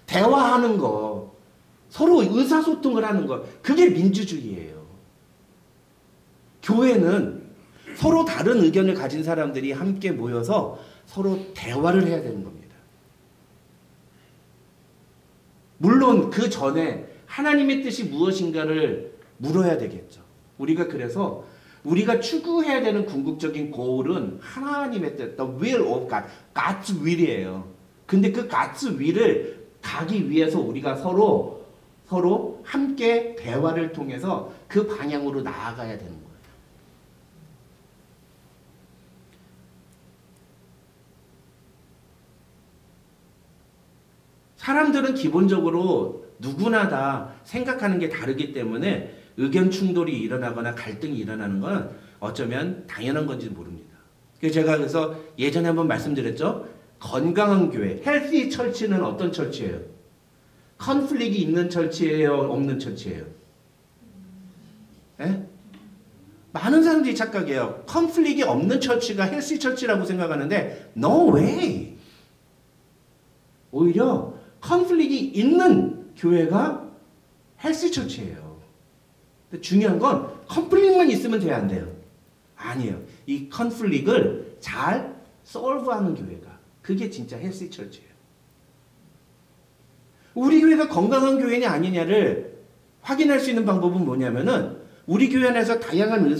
대화하는 거. 서로 의사소통을 하는 거. 그게 민주주의예요. 교회는 서로 다른 의견을 가진 사람들이 함께 모여서 서로 대화를 해야 되는 겁니다. 물론 그 전에 하나님의 뜻이 무엇인가를 물어야 되겠죠. 그래서 우리가 추구해야 되는 궁극적인 goal은 하나님의 뜻, the will of God, God's will이에요. 근데 그 God's will을 가기 위해서 우리가 서로 함께 대화를 통해서 그 방향으로 나아가야 되는 거예요. 사람들은 기본적으로 누구나 다 생각하는 게 다르기 때문에 의견 충돌이 일어나거나 갈등이 일어나는 건 어쩌면 당연한 건지 모릅니다. 그래서 예전에 한번 말씀드렸죠. 건강한 교회, 헬시 처치는 어떤 처치예요? 컨플릭이 있는 처치예요? 없는 처치예요? 에? 많은 사람들이 착각해요. 컨플릭이 없는 처치가 헬시 처치라고 생각하는데 No way! 오히려 컨플릭이 있는 교회가 헬스처치예요. 중요한 건 컨플릭만 있으면 돼야 안 돼요. 아니에요. 이 컨플릭을 잘 솔브하는 교회가, 그게 진짜 헬스처치예요. 우리 교회가 건강한 교회냐 아니냐를 확인할 수 있는 방법은 뭐냐면은 우리 교회 안에서 다양한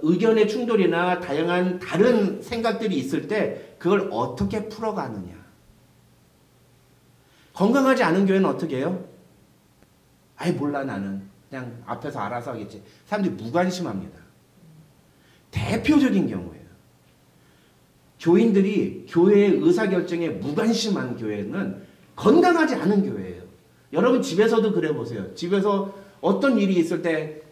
의견의 충돌이나 다양한 다른 생각들이 있을 때 그걸 어떻게 풀어가느냐. 건강하지 않은 교회는 어떻게 해요? 아이 몰라 나는 그냥 앞에서 알아서 하겠지. 사람들이 무관심합니다. 대표적인 경우예요. 교인들이 교회의 의사결정에 무관심한 교회는 건강하지 않은 교회예요. 여러분 집에서도 그래 보세요. 집에서 어떤 일이 있을 때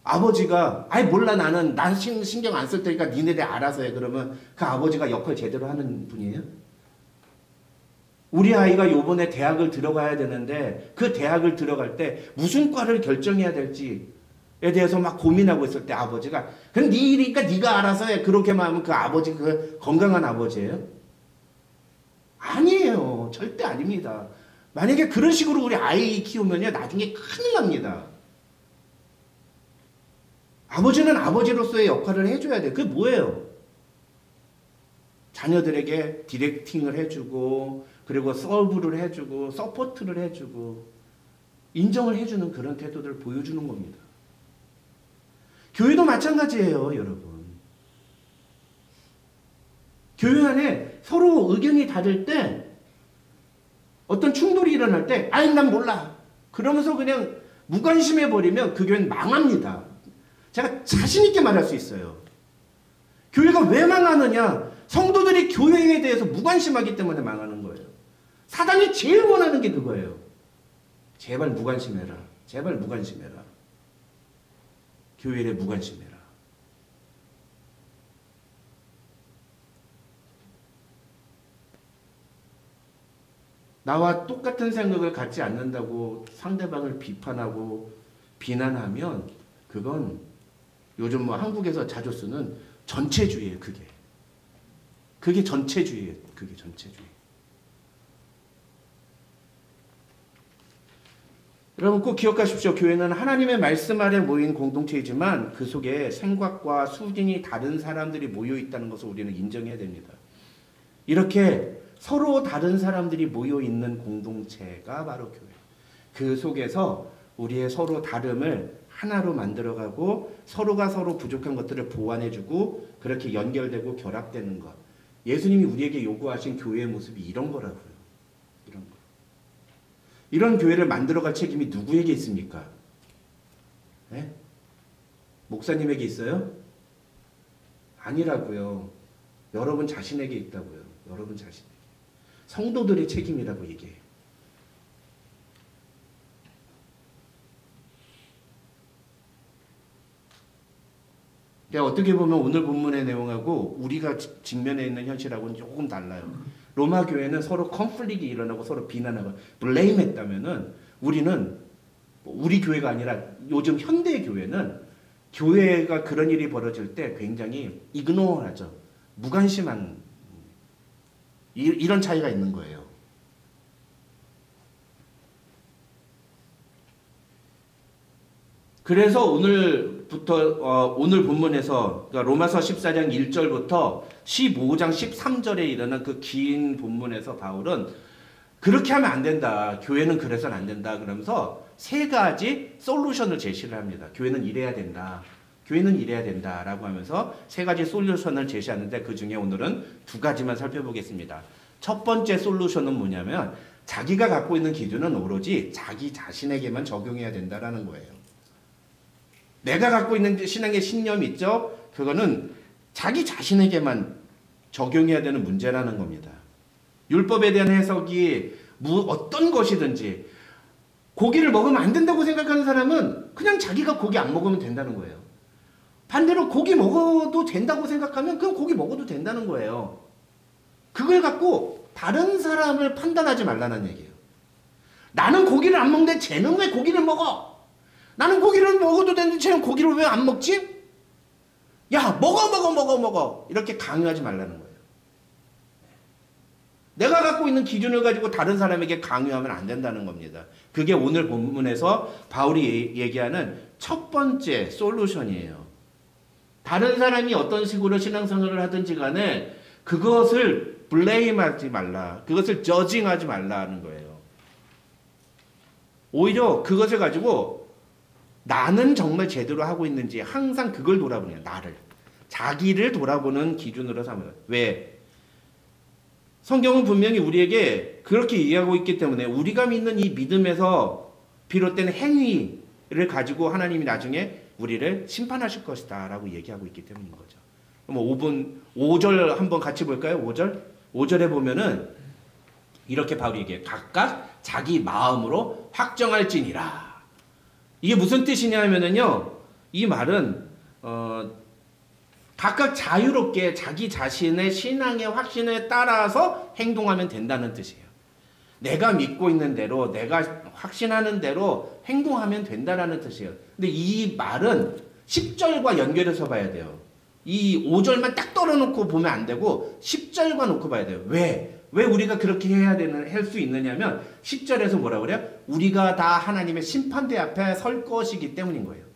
아버지가 아이 몰라 나는 난 신경 안 쓸 테니까 니네들 알아서 해. 그러면 그 아버지가 역할 제대로 하는 분이에요? 우리 아이가 요번에 대학을 들어가야 되는데 그 대학을 들어갈 때 무슨 과를 결정해야 될지에 대해서 막 고민하고 있을 때 아버지가 그럼 네 일이니까 네가 알아서 해. 그렇게만 하면 그 아버지 그 건강한 아버지예요? 아니에요. 절대 아닙니다. 만약에 그런 식으로 우리 아이 키우면요 나중에 큰일 납니다. 아버지는 아버지로서의 역할을 해줘야 돼요. 그게 뭐예요? 자녀들에게 디렉팅을 해주고 그리고 서브를 해주고 서포트를 해주고 인정을 해주는 그런 태도들을 보여주는 겁니다. 교회도 마찬가지예요, 여러분. 교회 안에 서로 의견이 다를 때 어떤 충돌이 일어날 때 아이 난 몰라 그러면서 그냥 무관심해버리면 그 교회는 망합니다. 제가 자신 있게 말할 수 있어요. 교회가 왜 망하느냐? 성도들이 교회에 대해서 무관심하기 때문에 망하는 거예요. 사단이 제일 원하는 게 그거예요. 제발 무관심해라. 제발 무관심해라. 교회에 무관심해라. 나와 똑같은 생각을 갖지 않는다고 상대방을 비판하고 비난하면 그건 요즘 뭐 한국에서 자주 쓰는 전체주의예요. 그게 전체주의예요. 그게 전체주의. 여러분 꼭 기억하십시오. 교회는 하나님의 말씀 아래 모인 공동체이지만 그 속에 생각과 수준이 다른 사람들이 모여 있다는 것을 우리는 인정해야 됩니다. 이렇게 서로 다른 사람들이 모여 있는 공동체가 바로 교회. 그 속에서 우리의 서로 다름을 하나로 만들어가고 서로가 서로 부족한 것들을 보완해주고 그렇게 연결되고 결합되는 것. 예수님이 우리에게 요구하신 교회의 모습이 이런 거라고요. 이런 거. 이런 교회를 만들어갈 책임이 누구에게 있습니까? 네? 목사님에게 있어요? 아니라고요. 여러분 자신에게 있다고요. 여러분 자신에게. 성도들의 책임이라고 얘기해요. 어떻게 보면 오늘 본문의 내용하고 우리가 직면해 있는 현실하고는 조금 달라요. 로마 교회는 서로 컨플릭이 일어나고 서로 비난하고 블레임했다면은 우리는 우리 교회가 아니라 요즘 현대 교회는 교회가 그런 일이 벌어질 때 굉장히 이그노어하죠. 무관심한 이런 차이가 있는 거예요. 그래서 오늘부터 오늘 본문에서 그러니까 로마서 14장 1절부터 15장 13절에 이르는 그 긴 본문에서 바울은 그렇게 하면 안 된다. 교회는 그래서는 안 된다. 그러면서 세 가지 솔루션을 제시를 합니다. 교회는 이래야 된다. 교회는 이래야 된다라고 하면서 세 가지 솔루션을 제시하는데 그 중에 오늘은 두 가지만 살펴보겠습니다. 첫 번째 솔루션은 뭐냐면 자기가 갖고 있는 기준은 오로지 자기 자신에게만 적용해야 된다라는 거예요. 내가 갖고 있는 신앙의 신념 있죠? 그거는 자기 자신에게만 적용해야 되는 문제라는 겁니다. 율법에 대한 해석이 어떤 것이든지 고기를 먹으면 안 된다고 생각하는 사람은 그냥 자기가 고기 안 먹으면 된다는 거예요. 반대로 고기 먹어도 된다고 생각하면 그냥 고기 먹어도 된다는 거예요. 그걸 갖고 다른 사람을 판단하지 말라는 얘기예요. 나는 고기를 안 먹는데 쟤는 왜 고기를 먹어? 나는 고기를 먹어도 되는데 쟤는 고기를 왜 안 먹지? 야, 먹어. 이렇게 강요하지 말라는 거예요. 내가 갖고 있는 기준을 가지고 다른 사람에게 강요하면 안 된다는 겁니다. 그게 오늘 본문에서 바울이 얘기하는 첫 번째 솔루션이에요. 다른 사람이 어떤 식으로 신앙생활을 하든지 간에 그것을 블레임하지 말라. 그것을 저징하지 말라는 거예요. 오히려 그것을 가지고 나는 정말 제대로 하고 있는지 항상 그걸 돌아보는 거예요. 나를. 자기를 돌아보는 기준으로 삼아요. 왜? 성경은 분명히 우리에게 그렇게 이해하고 있기 때문에 우리가 믿는 이 믿음에서 비롯된 행위를 가지고 하나님이 나중에 우리를 심판하실 것이다 라고 얘기하고 있기 때문인 거죠. 그럼 5절 한번 같이 볼까요? 5절에 보면은 이렇게 바울이 얘기해요. 각각 자기 마음으로 확정할지니라. 이게 무슨 뜻이냐 하면은요, 이 말은 각각 자유롭게 자기 자신의 신앙의 확신에 따라서 행동하면 된다는 뜻이에요. 내가 믿고 있는 대로, 내가 확신하는 대로 행동하면 된다는 뜻이에요. 근데 이 말은 10절과 연결해서 봐야 돼요. 이 5절만 딱 떨어놓고 보면 안 되고 10절과 놓고 봐야 돼요. 왜? 왜 우리가 그렇게 할 수 있느냐면 10절에서 뭐라고 그래요? 우리가 다 하나님의 심판대 앞에 설 것이기 때문인 거예요.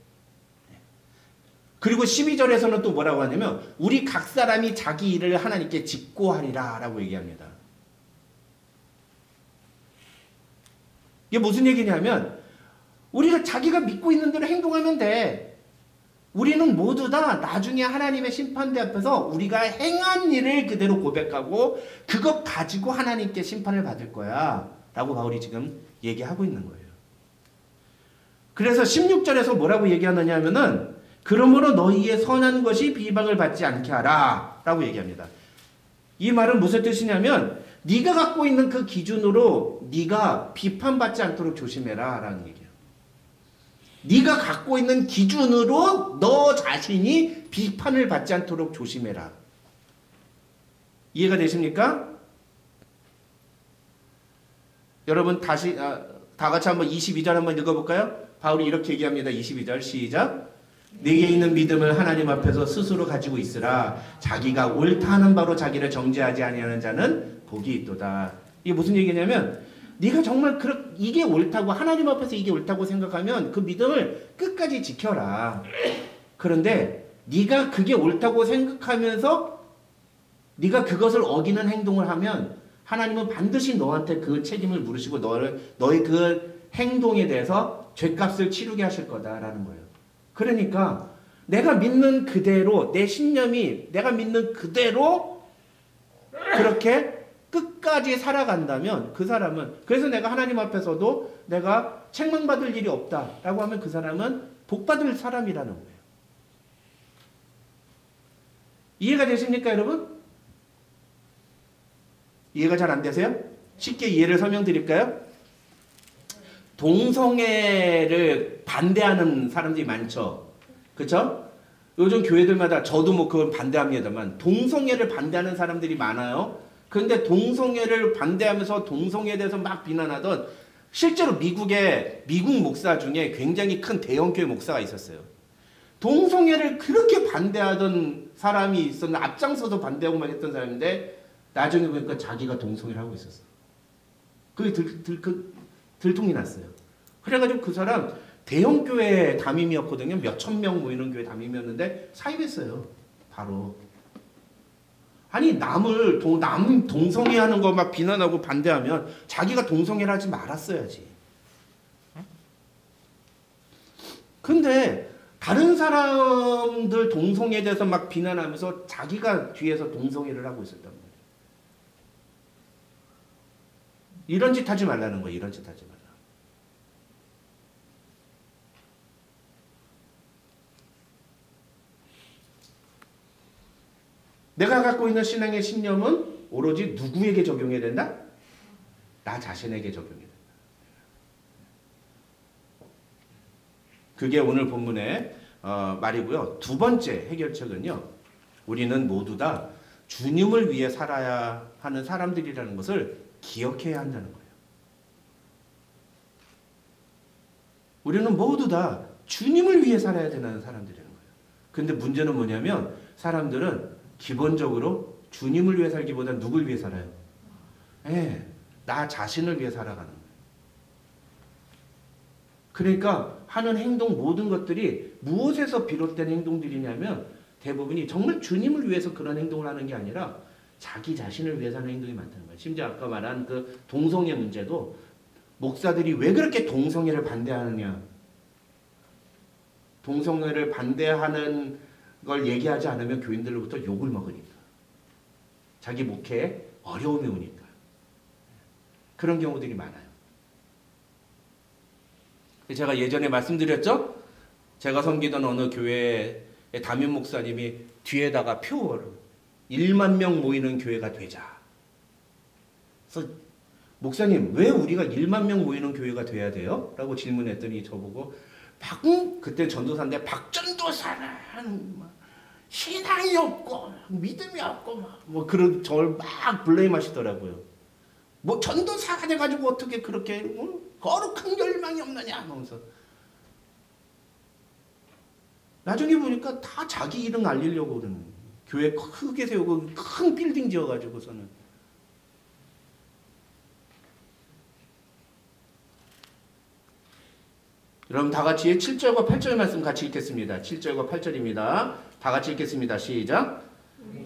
그리고 12절에서는 또 뭐라고 하냐면 우리 각 사람이 자기 일을 하나님께 직고하리라 라고 얘기합니다. 이게 무슨 얘기냐면 우리가 자기가 믿고 있는 대로 행동하면 돼. 우리는 모두 다 나중에 하나님의 심판대 앞에서 우리가 행한 일을 그대로 고백하고 그것 가지고 하나님께 심판을 받을 거야 라고 바울이 지금 얘기하고 있는 거예요. 그래서 16절에서 뭐라고 얘기하느냐 하면은 그러므로 너희의 선한 것이 비방을 받지 않게 하라 라고 얘기합니다. 이 말은 무슨 뜻이냐면 네가 갖고 있는 그 기준으로 네가 비판받지 않도록 조심해라 라는 얘기예요. 네가 갖고 있는 기준으로 너 자신이 비판을 받지 않도록 조심해라. 이해가 되십니까? 여러분 다시 다 같이 한번 22절 한번 읽어볼까요? 바울이 이렇게 얘기합니다. 22절 시작. 내게 있는 믿음을 하나님 앞에서 스스로 가지고 있으라. 자기가 옳다 하는 바로 자기를 정죄하지 아니하는 자는 복이 있도다. 이게 무슨 얘기냐면 네가 정말 이게 옳다고 하나님 앞에서 이게 옳다고 생각하면 그 믿음을 끝까지 지켜라. 그런데 네가 그게 옳다고 생각하면서 네가 그것을 어기는 행동을 하면 하나님은 반드시 너한테 그 책임을 물으시고 너의 그 행동에 대해서 죗값을 치르게 하실 거다라는 거예요. 그러니까 내가 믿는 그대로 내 신념이 내가 믿는 그대로 그렇게 끝까지 살아간다면 그 사람은 그래서 내가 하나님 앞에서도 내가 책망받을 일이 없다라고 하면 그 사람은 복받을 사람이라는 거예요. 이해가 되십니까 여러분? 이해가 잘 안 되세요? 쉽게 이해를 설명드릴까요? 동성애를 반대하는 사람들이 많죠. 그렇죠? 요즘 교회들마다 저도 뭐 그걸 반대합니다만 동성애를 반대하는 사람들이 많아요. 그런데 동성애를 반대하면서 동성애에 대해서 막 비난하던 실제로 미국 목사 중에 굉장히 큰 대형교회 목사가 있었어요. 동성애를 그렇게 반대하던 사람이 있었는데 앞장서서 반대하고 막 했던 사람인데 나중에 보니까 자기가 동성애를 하고 있었어. 그게 들통이 났어요. 그래가지고 그 사람 대형교회 담임이었거든요. 몇천 명 모이는 교회 담임이었는데 사임했어요. 바로. 아니 남 동성애 하는 거 막 비난하고 반대하면 자기가 동성애를 하지 말았어야지. 근데 다른 사람들 동성애에 대해서 막 비난하면서 자기가 뒤에서 동성애를 하고 있었단 말이에요. 이런 짓 하지 말라는 거예요. 이런 짓 하지 말라. 내가 갖고 있는 신앙의 신념은 오로지 누구에게 적용해야 된다? 나 자신에게 적용해야 된다. 그게 오늘 본문의 말이고요. 두 번째 해결책은요. 우리는 모두 다 주님을 위해 살아야 하는 사람들이라는 것을 기억해야 한다는 거예요. 우리는 모두 다 주님을 위해 살아야 되는 사람들이라는 거예요. 근데 문제는 뭐냐면 사람들은 기본적으로 주님을 위해 살기보다 누굴 위해 살아요? 예, 나 자신을 위해 살아가는 거예요. 그러니까 하는 행동 모든 것들이 무엇에서 비롯된 행동들이냐면 대부분이 정말 주님을 위해서 그런 행동을 하는 게 아니라 자기 자신을 위해서 하는 행동이 많다는 거예요. 심지어 아까 말한 그 동성애 문제도 목사들이 왜 그렇게 동성애를 반대하느냐. 동성애를 반대하는 걸 얘기하지 않으면 교인들로부터 욕을 먹으니까. 자기 목회에 어려움이 오니까. 그런 경우들이 많아요. 제가 예전에 말씀드렸죠? 제가 섬기던 어느 교회의 담임 목사님이 뒤에다가 표어를 1만 명 모이는 교회가 되자. 그래서 목사님 왜 우리가 1만 명 모이는 교회가 돼야 돼요? 라고 질문했더니 저보고 그때 전도사인데 박전도사는 신앙이 없고 믿음이 없고 뭐 그런 저를 막 블레임 하시더라고요. 뭐 전도사가 돼가지고 어떻게 그렇게 거룩한 열망이 없느냐 하면서 나중에 보니까 다 자기 이름 알리려고 그러는 거예요. 교회 크게 세우고 큰 빌딩 지어가지고서는. 여러분 다 같이 7절과 8절 말씀 같이 읽겠습니다. 7절과 8절입니다. 다 같이 읽겠습니다. 시작.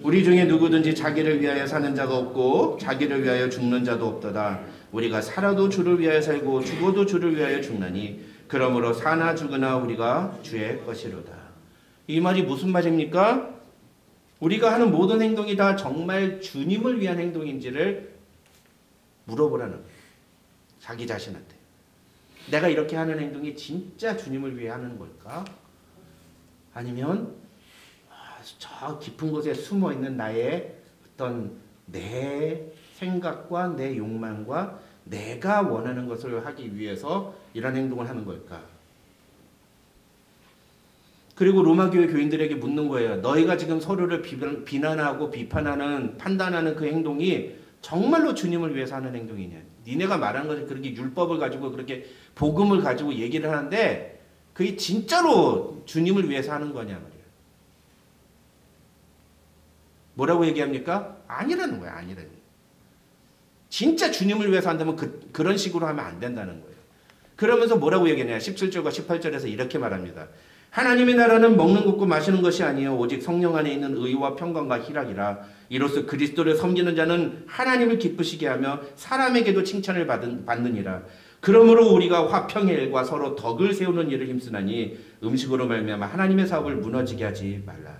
우리 중에 누구든지 자기를 위하여 사는 자가 없고 자기를 위하여 죽는 자도 없도다. 우리가 살아도 주를 위하여 살고 죽어도 주를 위하여 죽나니 그러므로 사나 죽으나 우리가 주의 것이로다. 이 말이 무슨 말입니까? 우리가 하는 모든 행동이 다 정말 주님을 위한 행동인지를 물어보라는 거예요. 자기 자신한테. 내가 이렇게 하는 행동이 진짜 주님을 위해 하는 걸까? 아니면 저 깊은 곳에 숨어있는 나의 어떤 내 생각과 내 욕망과 내가 원하는 것을 하기 위해서 이런 행동을 하는 걸까? 그리고 로마교회 교인들에게 묻는 거예요. 너희가 지금 서로를 비난하고 비판하는 판단하는 그 행동이 정말로 주님을 위해서 하는 행동이냐? 니네가 말하는 것이 그렇게 율법을 가지고 그렇게 복음을 가지고 얘기를 하는데 그게 진짜로 주님을 위해서 하는 거냐 말이야. 뭐라고 얘기합니까? 아니라는 거야. 아니라는 거야. 진짜 주님을 위해서 한다면 그런 식으로 하면 안 된다는 거예요. 그러면서 뭐라고 얘기하냐? 17절과 18절에서 이렇게 말합니다. 하나님의 나라는 먹는 것과 마시는 것이 아니요 오직 성령 안에 있는 의와 평강과 희락이라. 이로써 그리스도를 섬기는 자는 하나님을 기쁘시게 하며 사람에게도 칭찬을 받느니라. 그러므로 우리가 화평의 일과 서로 덕을 세우는 일을 힘쓰나니 음식으로 말미암아 하나님의 사업을 무너지게 하지 말라.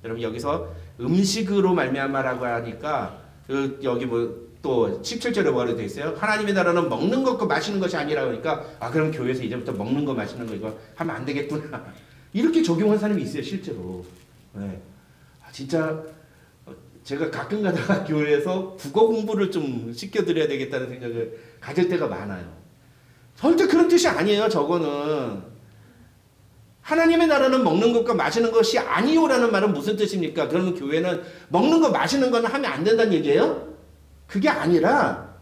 여러분 여기서 음식으로 말미암아라고 하니까 여기 뭐 또 17절에 뭐라고 되어 있어요? 하나님의 나라는 먹는 것과 마시는 것이 아니라 그러니까 그럼 교회에서 이제부터 먹는 거 마시는 거 이거 하면 안 되겠구나. 이렇게 적용한 사람이 있어요 실제로. 네. 진짜 제가 가끔 가다가 교회에서 국어 공부를 좀 시켜드려야 되겠다는 생각을 가질 때가 많아요. 절대 그런 뜻이 아니에요. 저거는 하나님의 나라는 먹는 것과 마시는 것이 아니요라는 말은 무슨 뜻입니까? 그러면 교회는 먹는 거 마시는 거는 하면 안 된다는 얘기예요? 그게 아니라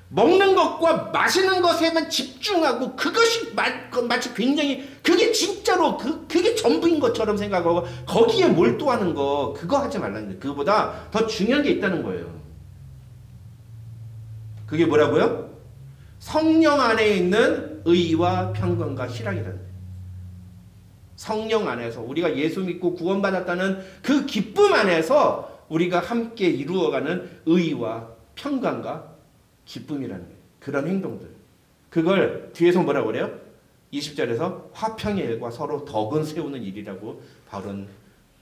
먹는 것과 마시는 것에만 집중하고 그것이 마치 굉장히 그게 진짜로 그게 전부인 것처럼 생각하고 거기에 몰두하는 거 그거 하지 말라는 거예요. 그거보다 더 중요한 게 있다는 거예요. 그게 뭐라고요? 성령 안에 있는 의와 평강과 희락이라는 거예요. 성령 안에서 우리가 예수 믿고 구원받았다는 그 기쁨 안에서 우리가 함께 이루어가는 의와 평강과 기쁨이라는 거예요. 그런 행동들. 그걸 뒤에서 뭐라고 그래요? 20절에서 화평의 일과 서로 덕은 세우는 일이라고 바울은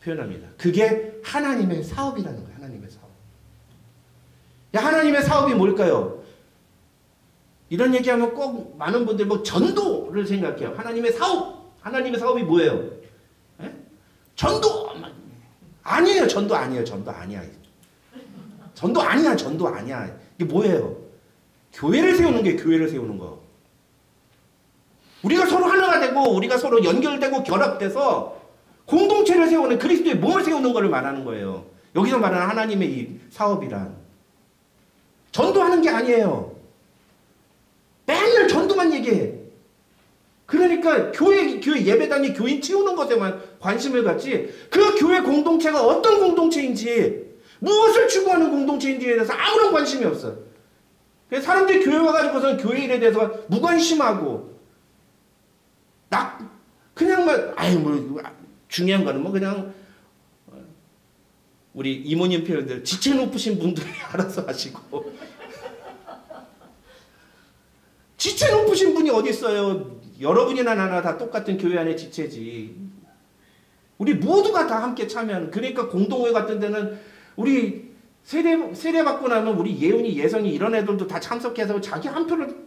표현합니다. 그게 하나님의 사업이라는 거예요. 하나님의 사업. 하나님의 사업이 뭘까요? 이런 얘기하면 꼭 많은 분들 뭐 전도를 생각해요. 하나님의 사업. 하나님의 사업이 뭐예요? 에? 전도! 아니에요. 전도 아니에요. 전도 아니야. 전도 아니야. 전도 아니야. 이게 뭐예요? 교회를 세우는 게 교회를 세우는 거. 우리가 서로 하나가 되고 우리가 서로 연결되고 결합돼서 공동체를 세우는 그리스도의 몸을 세우는 것을 말하는 거예요. 여기서 말하는 하나님의 이 사업이란 전도하는 게 아니에요. 맨날 전도만 얘기해. 그러니까 교회 예배당이 교인 채우는 것에만 관심을 갖지 그 교회 공동체가 어떤 공동체인지 무엇을 추구하는 공동체인지에 대해서 아무런 관심이 없어. 그래서 사람들이 교회 와가지고서는 교회 일에 대해서 무관심하고 그냥 뭐 중요한 거는 뭐 그냥 우리 이모님 표현대로 지체 높으신 분들이 알아서 하시고 지체 높으신 분이 어디 있어요? 여러분이나 나나 다 똑같은 교회 안에 지체지. 우리 모두가 다 함께 참여하는. 그러니까 공동회 같은 데는 우리 세례 받고 나면 우리 예은이, 예성이 이런 애들도 다 참석해서 자기 한 표를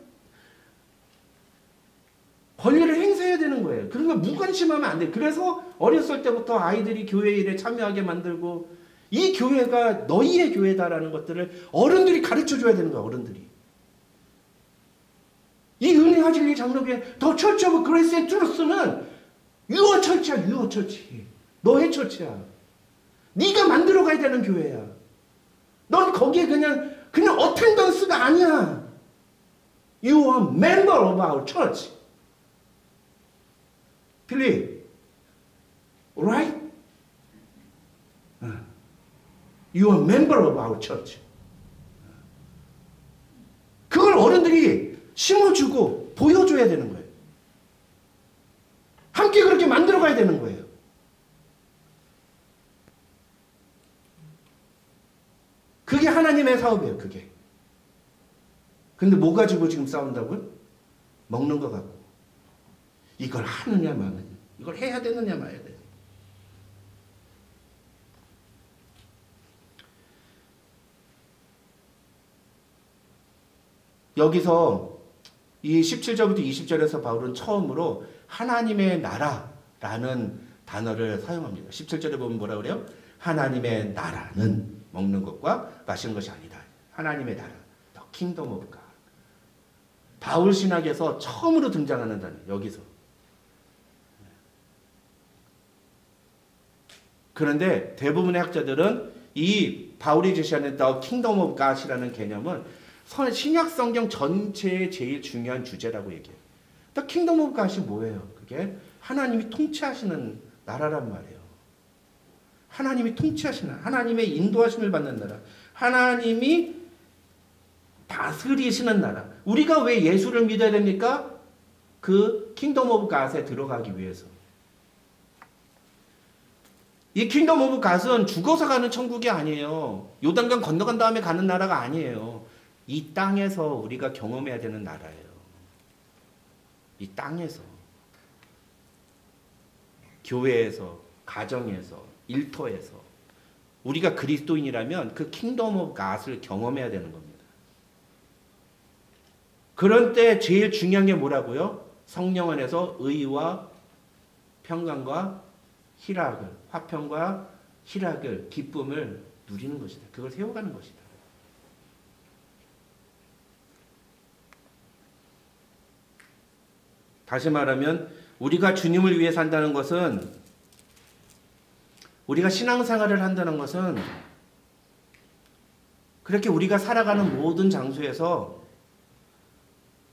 권리를 행사해야 되는 거예요. 그러니까 무관심하면 안 돼. 그래서 어렸을 때부터 아이들이 교회 일에 참여하게 만들고 이 교회가 너희의 교회다라는 것들을 어른들이 가르쳐줘야 되는 거야. 어른들이. 이 은혜 화질리 장로교회 더 처치 오브 그레이스 앤 트루스는 유어 처치야. 유어 처치. 너의 처치야. 네가 만들어 가야 되는 교회야. 넌 거기에 그냥 어텐던스가 아니야. You are member of our church. 빌리, right? You are member of our church. 그걸 어른들이 심어주고 보여줘야 되는 거예요. 함께 그렇게 만들어가야 되는 거예요. 그게 하나님의 사업이에요. 그게. 근데 뭐 가지고 지금 싸운다고요? 먹는 거 갖고. 이걸 하느냐 마느냐. 이걸 해야 되느냐 마야 되느냐. 여기서 이 17절부터 20절에서 바울은 처음으로 하나님의 나라라는 단어를 사용합니다. 17절에 보면 뭐라 그래요? 하나님의 나라는 먹는 것과 마시는 것이 아니다. 하나님의 나라. The kingdom of God. 바울 신학에서 처음으로 등장하는 단어. 여기서. 그런데 대부분의 학자들은 이 바울이 제시하는 The kingdom of God이라는 개념은 신약 성경 전체의 제일 중요한 주제라고 얘기해요. The kingdom of God이 뭐예요? 그게 하나님이 통치하시는 나라란 말이에요. 하나님이 통치하시는, 하나님의 인도하심을 받는 나라. 하나님이 다스리시는 나라. 우리가 왜 예수를 믿어야 됩니까? 그 킹덤 오브 갓에 들어가기 위해서. 이 킹덤 오브 갓은 죽어서 가는 천국이 아니에요. 요단강 건너간 다음에 가는 나라가 아니에요. 이 땅에서 우리가 경험해야 되는 나라예요. 이 땅에서. 교회에서, 가정에서, 일터에서. 우리가 그리스도인이라면 그 킹덤 오브 갓을 경험해야 되는 겁니다. 그런 때 제일 중요한 게 뭐라고요? 성령 안에서 의와 평강과 희락을, 화평과 희락을, 기쁨을 누리는 것이다. 그걸 세워가는 것이다. 다시 말하면 우리가 주님을 위해 산다는 것은, 우리가 신앙생활을 한다는 것은 그렇게 우리가 살아가는 모든 장소에서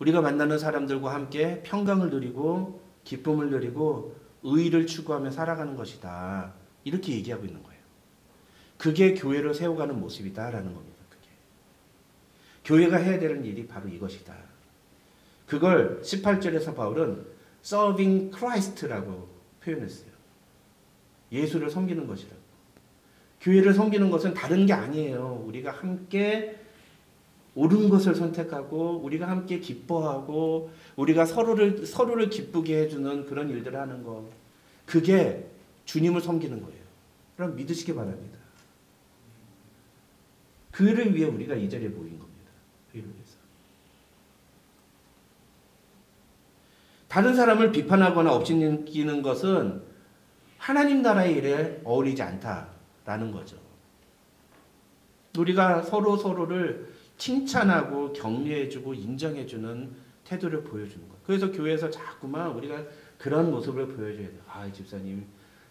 우리가 만나는 사람들과 함께 평강을 누리고 기쁨을 누리고 의의를 추구하며 살아가는 것이다. 이렇게 얘기하고 있는 거예요. 그게 교회를 세워가는 모습이다라는 겁니다. 그게. 교회가 해야 되는 일이 바로 이것이다. 그걸 18절에서 바울은 Serving Christ라고 표현했어요. 예수를 섬기는 것이라고. 교회를 섬기는 것은 다른 게 아니에요. 우리가 함께 옳은 것을 선택하고 우리가 함께 기뻐하고 우리가 서로를 기쁘게 해주는 그런 일들을 하는 거. 그게 주님을 섬기는 거예요. 그럼 믿으시기 바랍니다. 그를 위해 우리가 이 자리에 모인 겁니다. 그를 위해서. 다른 사람을 비판하거나 업신여기는 것은 하나님 나라의 일에 어울리지 않다라는 거죠. 우리가 서로를 칭찬하고 격려해주고 인정해주는 태도를 보여주는 것. 그래서 교회에서 자꾸만 우리가 그런 모습을 보여줘야 돼요. 아, 집사님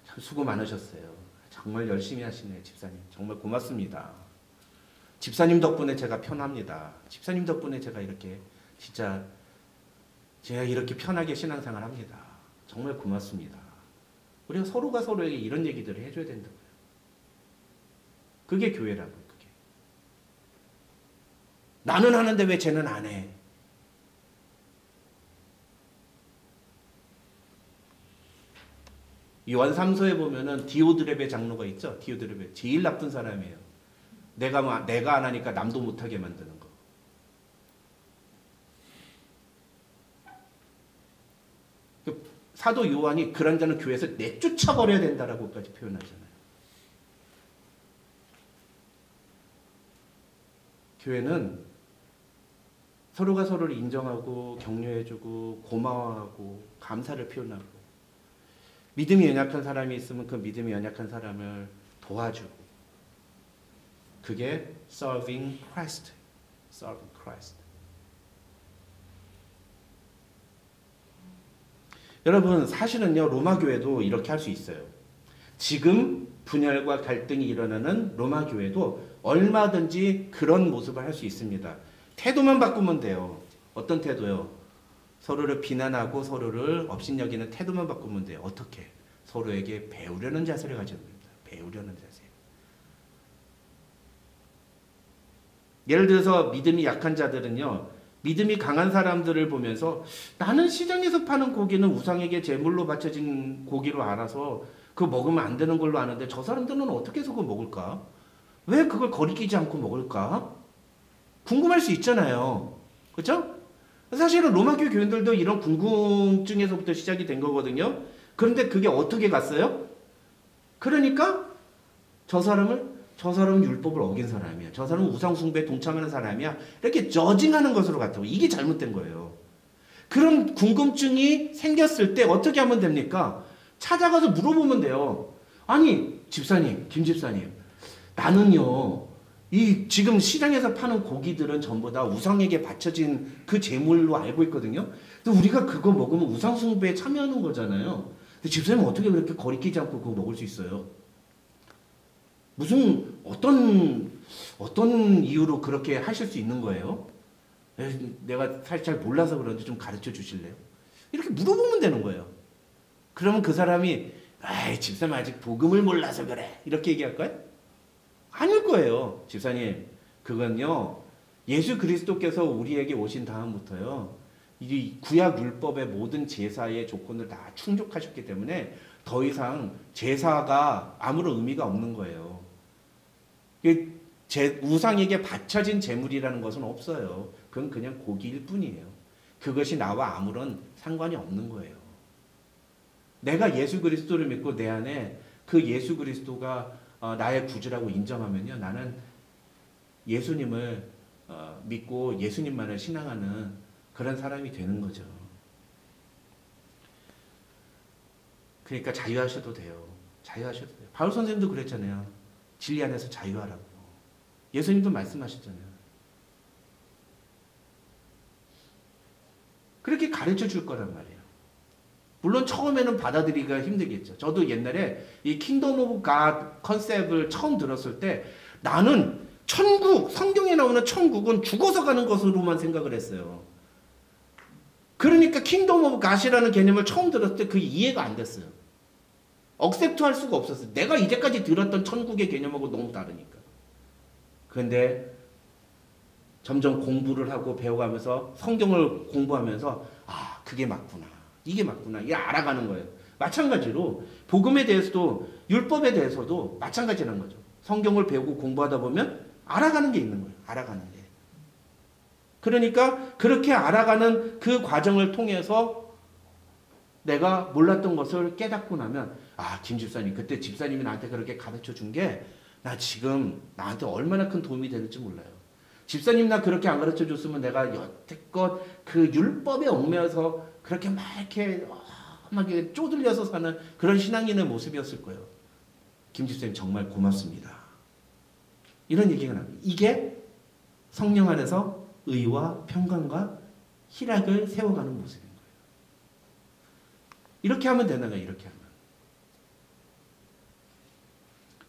참 수고 많으셨어요. 정말 열심히 하시네, 집사님. 정말 고맙습니다. 집사님 덕분에 제가 편합니다. 집사님 덕분에 제가 이렇게 제가 이렇게 편하게 신앙생활 합니다. 정말 고맙습니다. 우리가 서로가 서로에게 이런 얘기들을 해줘야 된다고요. 그게 교회라고요. 그게. 나는 하는데 왜 쟤는 안 해? 요한 3서에 보면은 디오드렙의 장로가 있죠. 디오드렙의 제일 나쁜 사람이에요. 내가 안 하니까 남도 못하게 만드는 거. 사도 요한이 그런 자는 교회에서 내쫓아버려야 된다라고까지 표현하잖아요. 교회는 서로가 서로를 인정하고 격려해주고 고마워하고 감사를 표현하고, 믿음이 연약한 사람이 있으면 그 믿음이 연약한 사람을 도와주고, 그게 serving Christ. serving Christ. 여러분, 사실은요, 로마 교회도 이렇게 할 수 있어요. 지금 분열과 갈등이 일어나는 로마 교회도 얼마든지 그런 모습을 할 수 있습니다. 태도만 바꾸면 돼요. 어떤 태도요? 서로를 비난하고 서로를 업신여기는 태도만 바꾸면 돼요. 어떻게? 서로에게 배우려는 자세를 가져야 됩니다. 배우려는 자세. 예를 들어서 믿음이 약한 자들은요, 믿음이 강한 사람들을 보면서 나는 시장에서 파는 고기는 우상에게 제물로 바쳐진 고기로 알아서 그거 먹으면 안 되는 걸로 아는데 저 사람들은 어떻게 해서 그걸 먹을까? 왜 그걸 거리끼지 않고 먹을까? 궁금할 수 있잖아요. 그렇죠? 사실은 로마교회 교인들도 이런 궁금증에서부터 시작이 된 거거든요. 그런데 그게 어떻게 갔어요? 그러니까 저 사람은 율법을 어긴 사람이야. 저 사람은 우상숭배에 동참하는 사람이야. 이렇게 저징하는 것으로 갔다고. 이게 잘못된 거예요. 그런 궁금증이 생겼을 때 어떻게 하면 됩니까? 찾아가서 물어보면 돼요. 아니, 집사님, 김 집사님, 나는요, 이 지금 시장에서 파는 고기들은 전부 다 우상에게 바쳐진 그 제물로 알고 있거든요. 근데 우리가 그거 먹으면 우상숭배에 참여하는 거잖아요. 근데 집사님 어떻게 그렇게 거리끼지 않고 그거 먹을 수 있어요? 무슨 어떤 이유로 그렇게 하실 수 있는 거예요? 내가 사실 잘 몰라서 그런데 좀 가르쳐 주실래요? 이렇게 물어보면 되는 거예요. 그러면 그 사람이 아이, 집사님 아직 복음을 몰라서 그래, 이렇게 얘기할까요? 아닐 거예요. 집사님, 그건요, 예수 그리스도께서 우리에게 오신 다음부터요, 이 구약 율법의 모든 제사의 조건을 다 충족하셨기 때문에 더 이상 제사가 아무런 의미가 없는 거예요. 우상에게 바쳐진 제물이라는 것은 없어요. 그건 그냥 고기일 뿐이에요. 그것이 나와 아무런 상관이 없는 거예요. 내가 예수 그리스도를 믿고 내 안에 그 예수 그리스도가 나의 구주라고 인정하면요, 나는 예수님을 믿고 예수님만을 신앙하는 그런 사람이 되는 거죠. 그러니까 자유하셔도 돼요. 자유하셔도 돼요. 바울 선생님도 그랬잖아요. 진리 안에서 자유하라고. 예수님도 말씀하셨잖아요. 그렇게 가르쳐 줄 거란 말이에요. 물론 처음에는 받아들이기가 힘들겠죠. 저도 옛날에 이 킹덤 오브 갓 컨셉을 처음 들었을 때 나는 천국, 성경에 나오는 천국은 죽어서 가는 것으로만 생각을 했어요. 그러니까 킹덤 오브 갓이라는 개념을 처음 들었을 때 그게 이해가 안 됐어요. 억셉트 할 수가 없었어요. 내가 이제까지 들었던 천국의 개념하고 너무 다르니까. 그런데 점점 공부를 하고 배워가면서 성경을 공부하면서 아, 그게 맞구나. 이게 맞구나. 이게 알아가는 거예요. 마찬가지로 복음에 대해서도 율법에 대해서도 마찬가지라는 거죠. 성경을 배우고 공부하다 보면 알아가는 게 있는 거예요. 알아가는 게. 그러니까 그렇게 알아가는 그 과정을 통해서 내가 몰랐던 것을 깨닫고 나면 아, 김 집사님, 그때 집사님이 나한테 그렇게 가르쳐 준 게 나 지금 나한테 얼마나 큰 도움이 되는지 몰라요. 집사님 나 그렇게 안 가르쳐 줬으면 내가 여태껏 그 율법에 얽매여서 그렇게 막 이렇게 쪼들려서 사는 그런 신앙인의 모습이었을 거예요. 김 집사님 정말 고맙습니다. 이런 얘기가 납니다. 이게 성령 안에서 의와 평강과 희락을 세워가는 모습인 거예요. 이렇게 하면 되는 거예요. 이렇게 하면.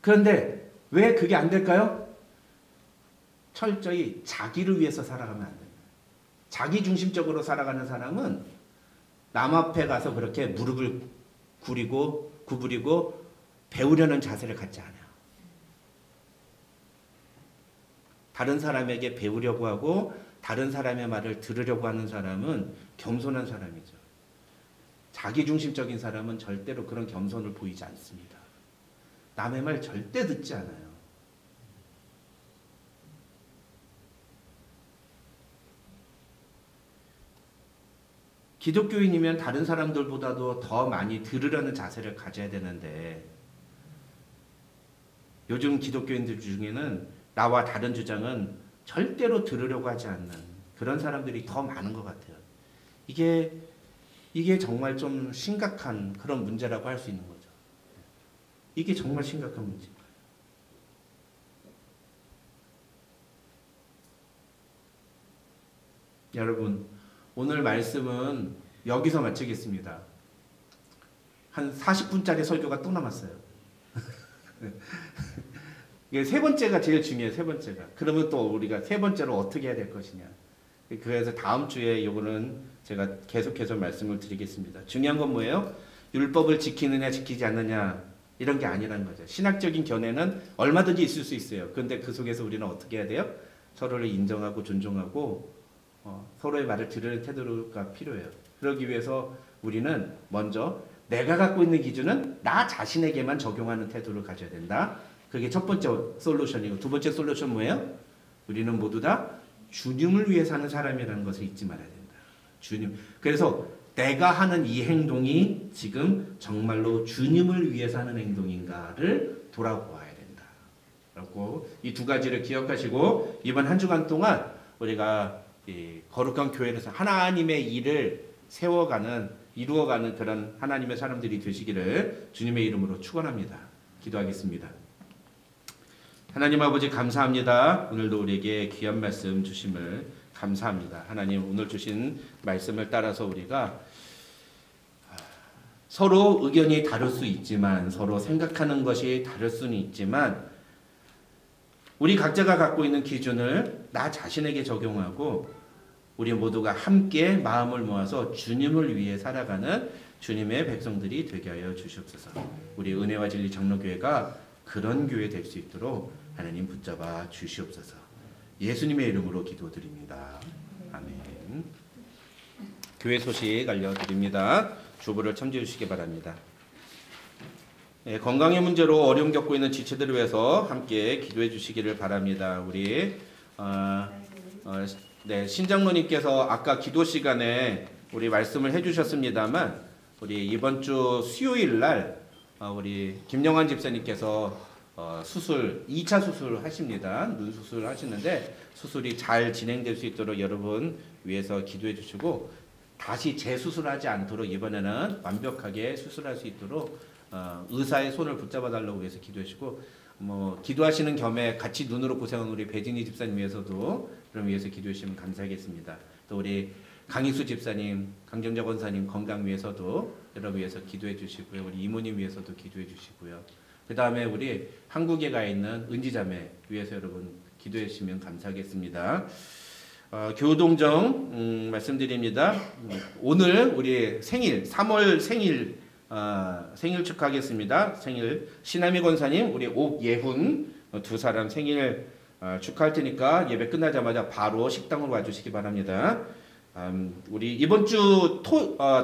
그런데 왜 그게 안 될까요? 철저히 자기를 위해서 살아가면 안 돼요. 자기 중심적으로 살아가는 사람은 남 앞에 가서 그렇게 무릎을 구부리고 배우려는 자세를 갖지 않아요. 다른 사람에게 배우려고 하고 다른 사람의 말을 들으려고 하는 사람은 겸손한 사람이죠. 자기중심적인 사람은 절대로 그런 겸손을 보이지 않습니다. 남의 말 절대 듣지 않아요. 기독교인이면 다른 사람들보다도 더 많이 들으려는 자세를 가져야 되는데 요즘 기독교인들 중에는 나와 다른 주장은 절대로 들으려고 하지 않는 그런 사람들이 더 많은 것 같아요. 이게 정말 좀 심각한 그런 문제라고 할 수 있는 거죠. 이게 정말 심각한 문제예요. 여러분, 오늘 말씀은 여기서 마치겠습니다. 한 40분짜리 설교가 또 남았어요. 이게 세 번째가 제일 중요해요. 세 번째가. 그러면 또 우리가 세 번째로 어떻게 해야 될 것이냐. 그래서 다음 주에 이거는 제가 계속해서 말씀을 드리겠습니다. 중요한 건 뭐예요? 율법을 지키느냐 지키지 않느냐 이런 게 아니라는 거죠. 신학적인 견해는 얼마든지 있을 수 있어요. 그런데 그 속에서 우리는 어떻게 해야 돼요? 서로를 인정하고 존중하고 서로의 말을 들으는 태도가 필요해요. 그러기 위해서 우리는 먼저 내가 갖고 있는 기준은 나 자신에게만 적용하는 태도를 가져야 된다. 그게 첫 번째 솔루션이고 두 번째 솔루션 뭐예요? 우리는 모두 다 주님을 위해 사는 사람이라는 것을 잊지 말아야 된다. 주님. 그래서 내가 하는 이 행동이 지금 정말로 주님을 위해 사는 행동인가를 돌아보아야 된다. 그리고 이 두 가지를 기억하시고 이번 한 주간 동안 우리가 이 거룩한 교회에서 하나님의 일을 세워가는 이루어가는 그런 하나님의 사람들이 되시기를 주님의 이름으로 축원합니다. 기도하겠습니다. 하나님 아버지 감사합니다. 오늘도 우리에게 귀한 말씀 주심을 감사합니다. 하나님 오늘 주신 말씀을 따라서 우리가 서로 의견이 다를 수 있지만 서로 생각하는 것이 다를 수는 있지만 우리 각자가 갖고 있는 기준을 나 자신에게 적용하고 우리 모두가 함께 마음을 모아서 주님을 위해 살아가는 주님의 백성들이 되게 하여 주시옵소서. 우리 은혜와 진리 장로교회가 그런 교회 될 수 있도록 하나님 붙잡아 주시옵소서. 예수님의 이름으로 기도드립니다. 아멘. 교회 소식 알려드립니다. 주보를 참조해 주시기 바랍니다. 네, 건강의 문제로 어려움 겪고 있는 지체들을 위해서 함께 기도해 주시기를 바랍니다. 우리 네, 신장로님께서 아까 기도 시간에 우리 말씀을 해주셨습니다만 우리 이번 주 수요일 날 우리 김영환 집사님께서 수술 2차 수술 하십니다. 눈 수술 하시는데 수술이 잘 진행될 수 있도록 여러분 위해서 기도해 주시고 다시 재수술하지 않도록 이번에는 완벽하게 수술할 수 있도록 의사의 손을 붙잡아 달라고 위해서 기도해 주시고 기도하시는 겸에 같이 눈으로 고생한 우리 배진희 집사님 위해서도 그럼 위해서 기도해 주시면 감사하겠습니다. 또 우리 강희수 집사님, 강정자 권사님 건강 위해서도 여러분 위해서 기도해 주시고요. 우리 이모님 위해서도 기도해 주시고요. 그 다음에 우리 한국에 가 있는 은지자매 위해서 여러분 기도해 주시면 감사하겠습니다. 교동정 말씀드립니다. 오늘 우리 생일 3월 생일 축하하겠습니다. 생일 신하미 권사님, 우리 옥예훈 두 사람 생일 축하할 테니까 예배 끝나자마자 바로 식당으로 와주시기 바랍니다. 우리 이번 주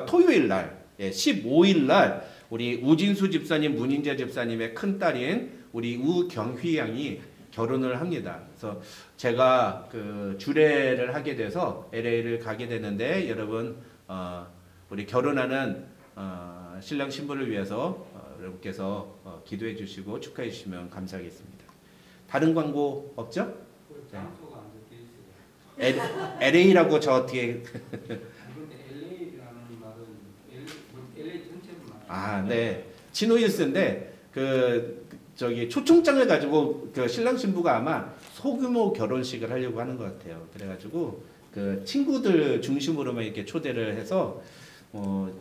토요일 날 15일 날 우리 우진수 집사님, 문인재 집사님의 큰 딸인 우리 우경휘 양이 결혼을 합니다. 그래서 제가 그 주례를 하게 돼서 LA를 가게 되는데 여러분 우리 결혼하는 신랑 신부를 위해서 여러분께서 기도해 주시고 축하해 주시면 감사하겠습니다. 다른 광고 없죠? 장소가 안 적혀 있어요. LA라고 저 뒤에 LA라는 말은 LA 전체만. 아, 네. 치노힐스인데 저기 초청장을 가지고 그 신랑 신부가 아마 소규모 결혼식을 하려고 하는 것 같아요. 그래가지고 그 친구들 중심으로만 이렇게 초대를 해서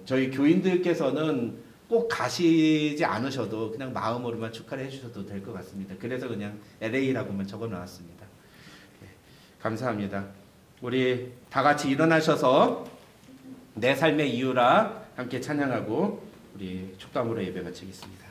저희 교인들께서는 꼭 가시지 않으셔도 그냥 마음으로만 축하를 해주셔도 될 것 같습니다. 그래서 그냥 LA라고만 적어놓았습니다. 네, 감사합니다. 우리 다 같이 일어나셔서 내 삶의 이유라 함께 찬양하고 우리 축도함으로 예배 마치겠습니다.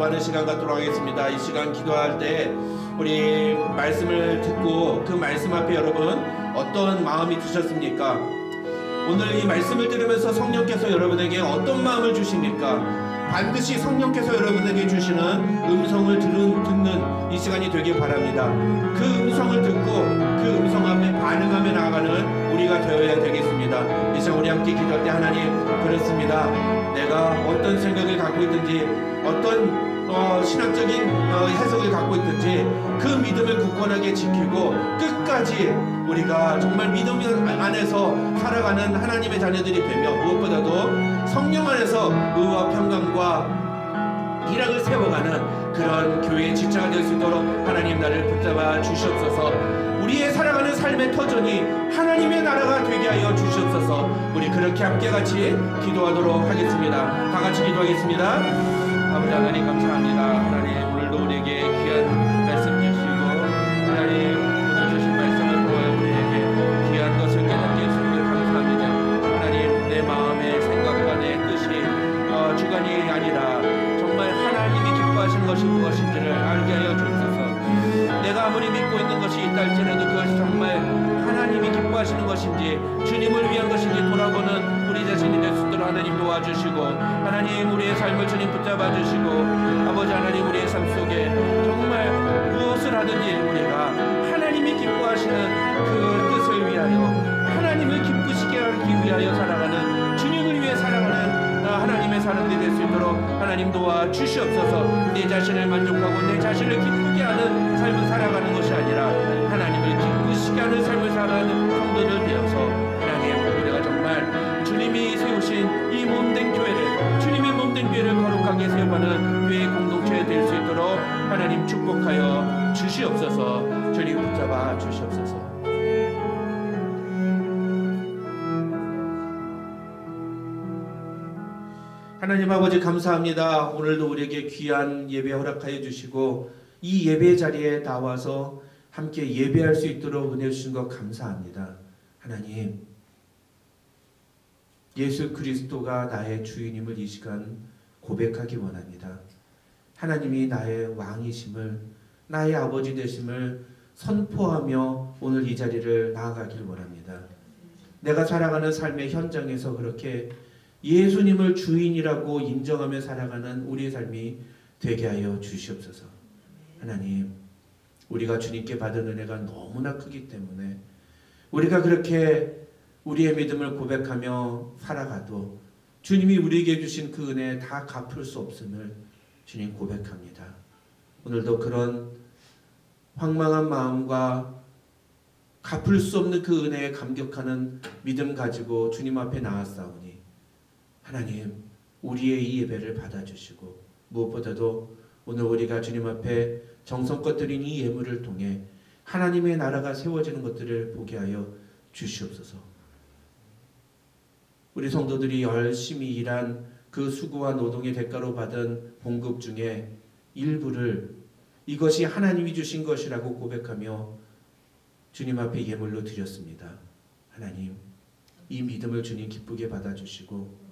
기도하는 시간 갖도록 하겠습니다. 이 시간 기도할 때 우리 말씀을 듣고 그 말씀 앞에 여러분 어떤 마음이 드셨습니까? 오늘 이 말씀을 들으면서 성령께서 여러분에게 어떤 마음을 주십니까? 반드시 성령께서 여러분에게 주시는 음성을 듣는 이 시간이 되길 바랍니다. 그 음성을 듣고 그 음성 앞에 반응하며 나아가는 우리가 되어야 되겠습니다. 이 시간 우리 함께 기도할 때 하나님 그렇습니다. 내가 어떤 생각을 갖고 있든지 어떤 신학적인 해석을 갖고 있든지 그 믿음을 굳건하게 지키고 끝까지 우리가 정말 믿음 안에서 살아가는 하나님의 자녀들이 되며 무엇보다도 성령 안에서 의와 평강과 희락을 세워가는 그런 교회의 지체가 될 수 있도록 하나님 나를 붙잡아 주시옵소서. 우리의 살아가는 삶의 터전이 하나님의 나라가 되게 하여 주시옵소서. 우리 그렇게 함께 같이 기도하도록 하겠습니다. 다 같이 기도하겠습니다. 아버지 하나님 감사합니다. 하나님 오늘도 우리에게 귀한 말씀 주시고 하나님 오늘 주신 말씀을 통하여 우리에게 귀한 것을 깨닫게 해주시니 감사합니다. 하나님 내 마음의 생각과 내 뜻이 주관이 아니라 정말 하나님이 기뻐하시는 것이 무엇인지를 알게 하여 주옵소서. 내가 아무리 믿고 있는 것이 있다 할지라도 그것이 정말 하나님이 기뻐하시는 것인지 주님을 위한 것인지 돌아보는 우리 자신이 될 수 있도록 하나님 도와주시고 하나님 우리의 삶을 주님 붙잡아 주시고 아버지 하나님 우리의 삶 속에 정말 무엇을 하든지 우리가 하나님이 기뻐하시는 그 뜻을 위하여 하나님을 기쁘시게 하기 위하여 살아가는 주님을 위해 살아가는 하나님의 사람들이 될 수 있도록 하나님 도와주시옵소서. 내 자신을 만족하고 내 자신을 기쁘게 하는 삶을 살아가는 것이 아니라 하나님을 기쁘시게 하는 삶을 살아가는 성도들 되어서 하나님 우리가 정말 주님이 세우신 이 몸된 교회를 주님의 몸된 교회를 거룩하게 세워가는 교회의 공동체 될 수 있도록 하나님 축복하여 주시옵소서. 주님 붙잡아 주시옵소서. 하나님 아버지 감사합니다. 오늘도 우리에게 귀한 예배 허락하여 주시고 이 예배 자리에 나와서 함께 예배할 수 있도록 은혜 주신 것 감사합니다. 하나님 예수 그리스도가 나의 주인임을 이 시간 고백하기 원합니다. 하나님이 나의 왕이심을 나의 아버지 되심을 선포하며 오늘 이 자리를 나아가길 원합니다. 내가 살아가는 삶의 현장에서 그렇게 예수님을 주인이라고 인정하며 살아가는 우리의 삶이 되게 하여 주시옵소서. 하나님 우리가 주님께 받은 은혜가 너무나 크기 때문에 우리가 그렇게 우리의 믿음을 고백하며 살아가도 주님이 우리에게 주신 그 은혜 다 갚을 수 없음을 주님 고백합니다. 오늘도 그런 황망한 마음과 갚을 수 없는 그 은혜에 감격하는 믿음 가지고 주님 앞에 나왔사오니 하나님 우리의 이 예배를 받아주시고 무엇보다도 오늘 우리가 주님 앞에 정성껏 드린 이 예물을 통해 하나님의 나라가 세워지는 것들을 보게 하여 주시옵소서. 우리 성도들이 열심히 일한 그 수고와 노동의 대가로 받은 봉급 중에 일부를 이것이 하나님이 주신 것이라고 고백하며 주님 앞에 예물로 드렸습니다. 하나님 이 믿음을 주님 기쁘게 받아주시고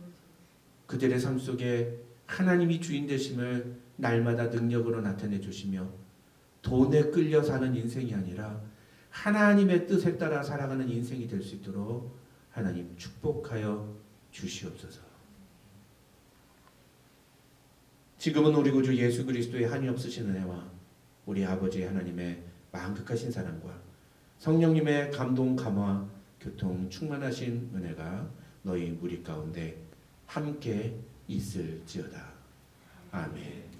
그들의 삶 속에 하나님이 주인 되심을 날마다 능력으로 나타내 주시며 돈에 끌려 사는 인생이 아니라 하나님의 뜻에 따라 살아가는 인생이 될 수 있도록 하나님 축복하여 주시옵소서. 지금은 우리 구주 예수 그리스도의 한이 없으신 은혜와 우리 아버지 하나님의 만극하신 사랑과 성령님의 감동 감화 교통 충만하신 은혜가 너희 무리 가운데 함께 있을지어다. 아멘.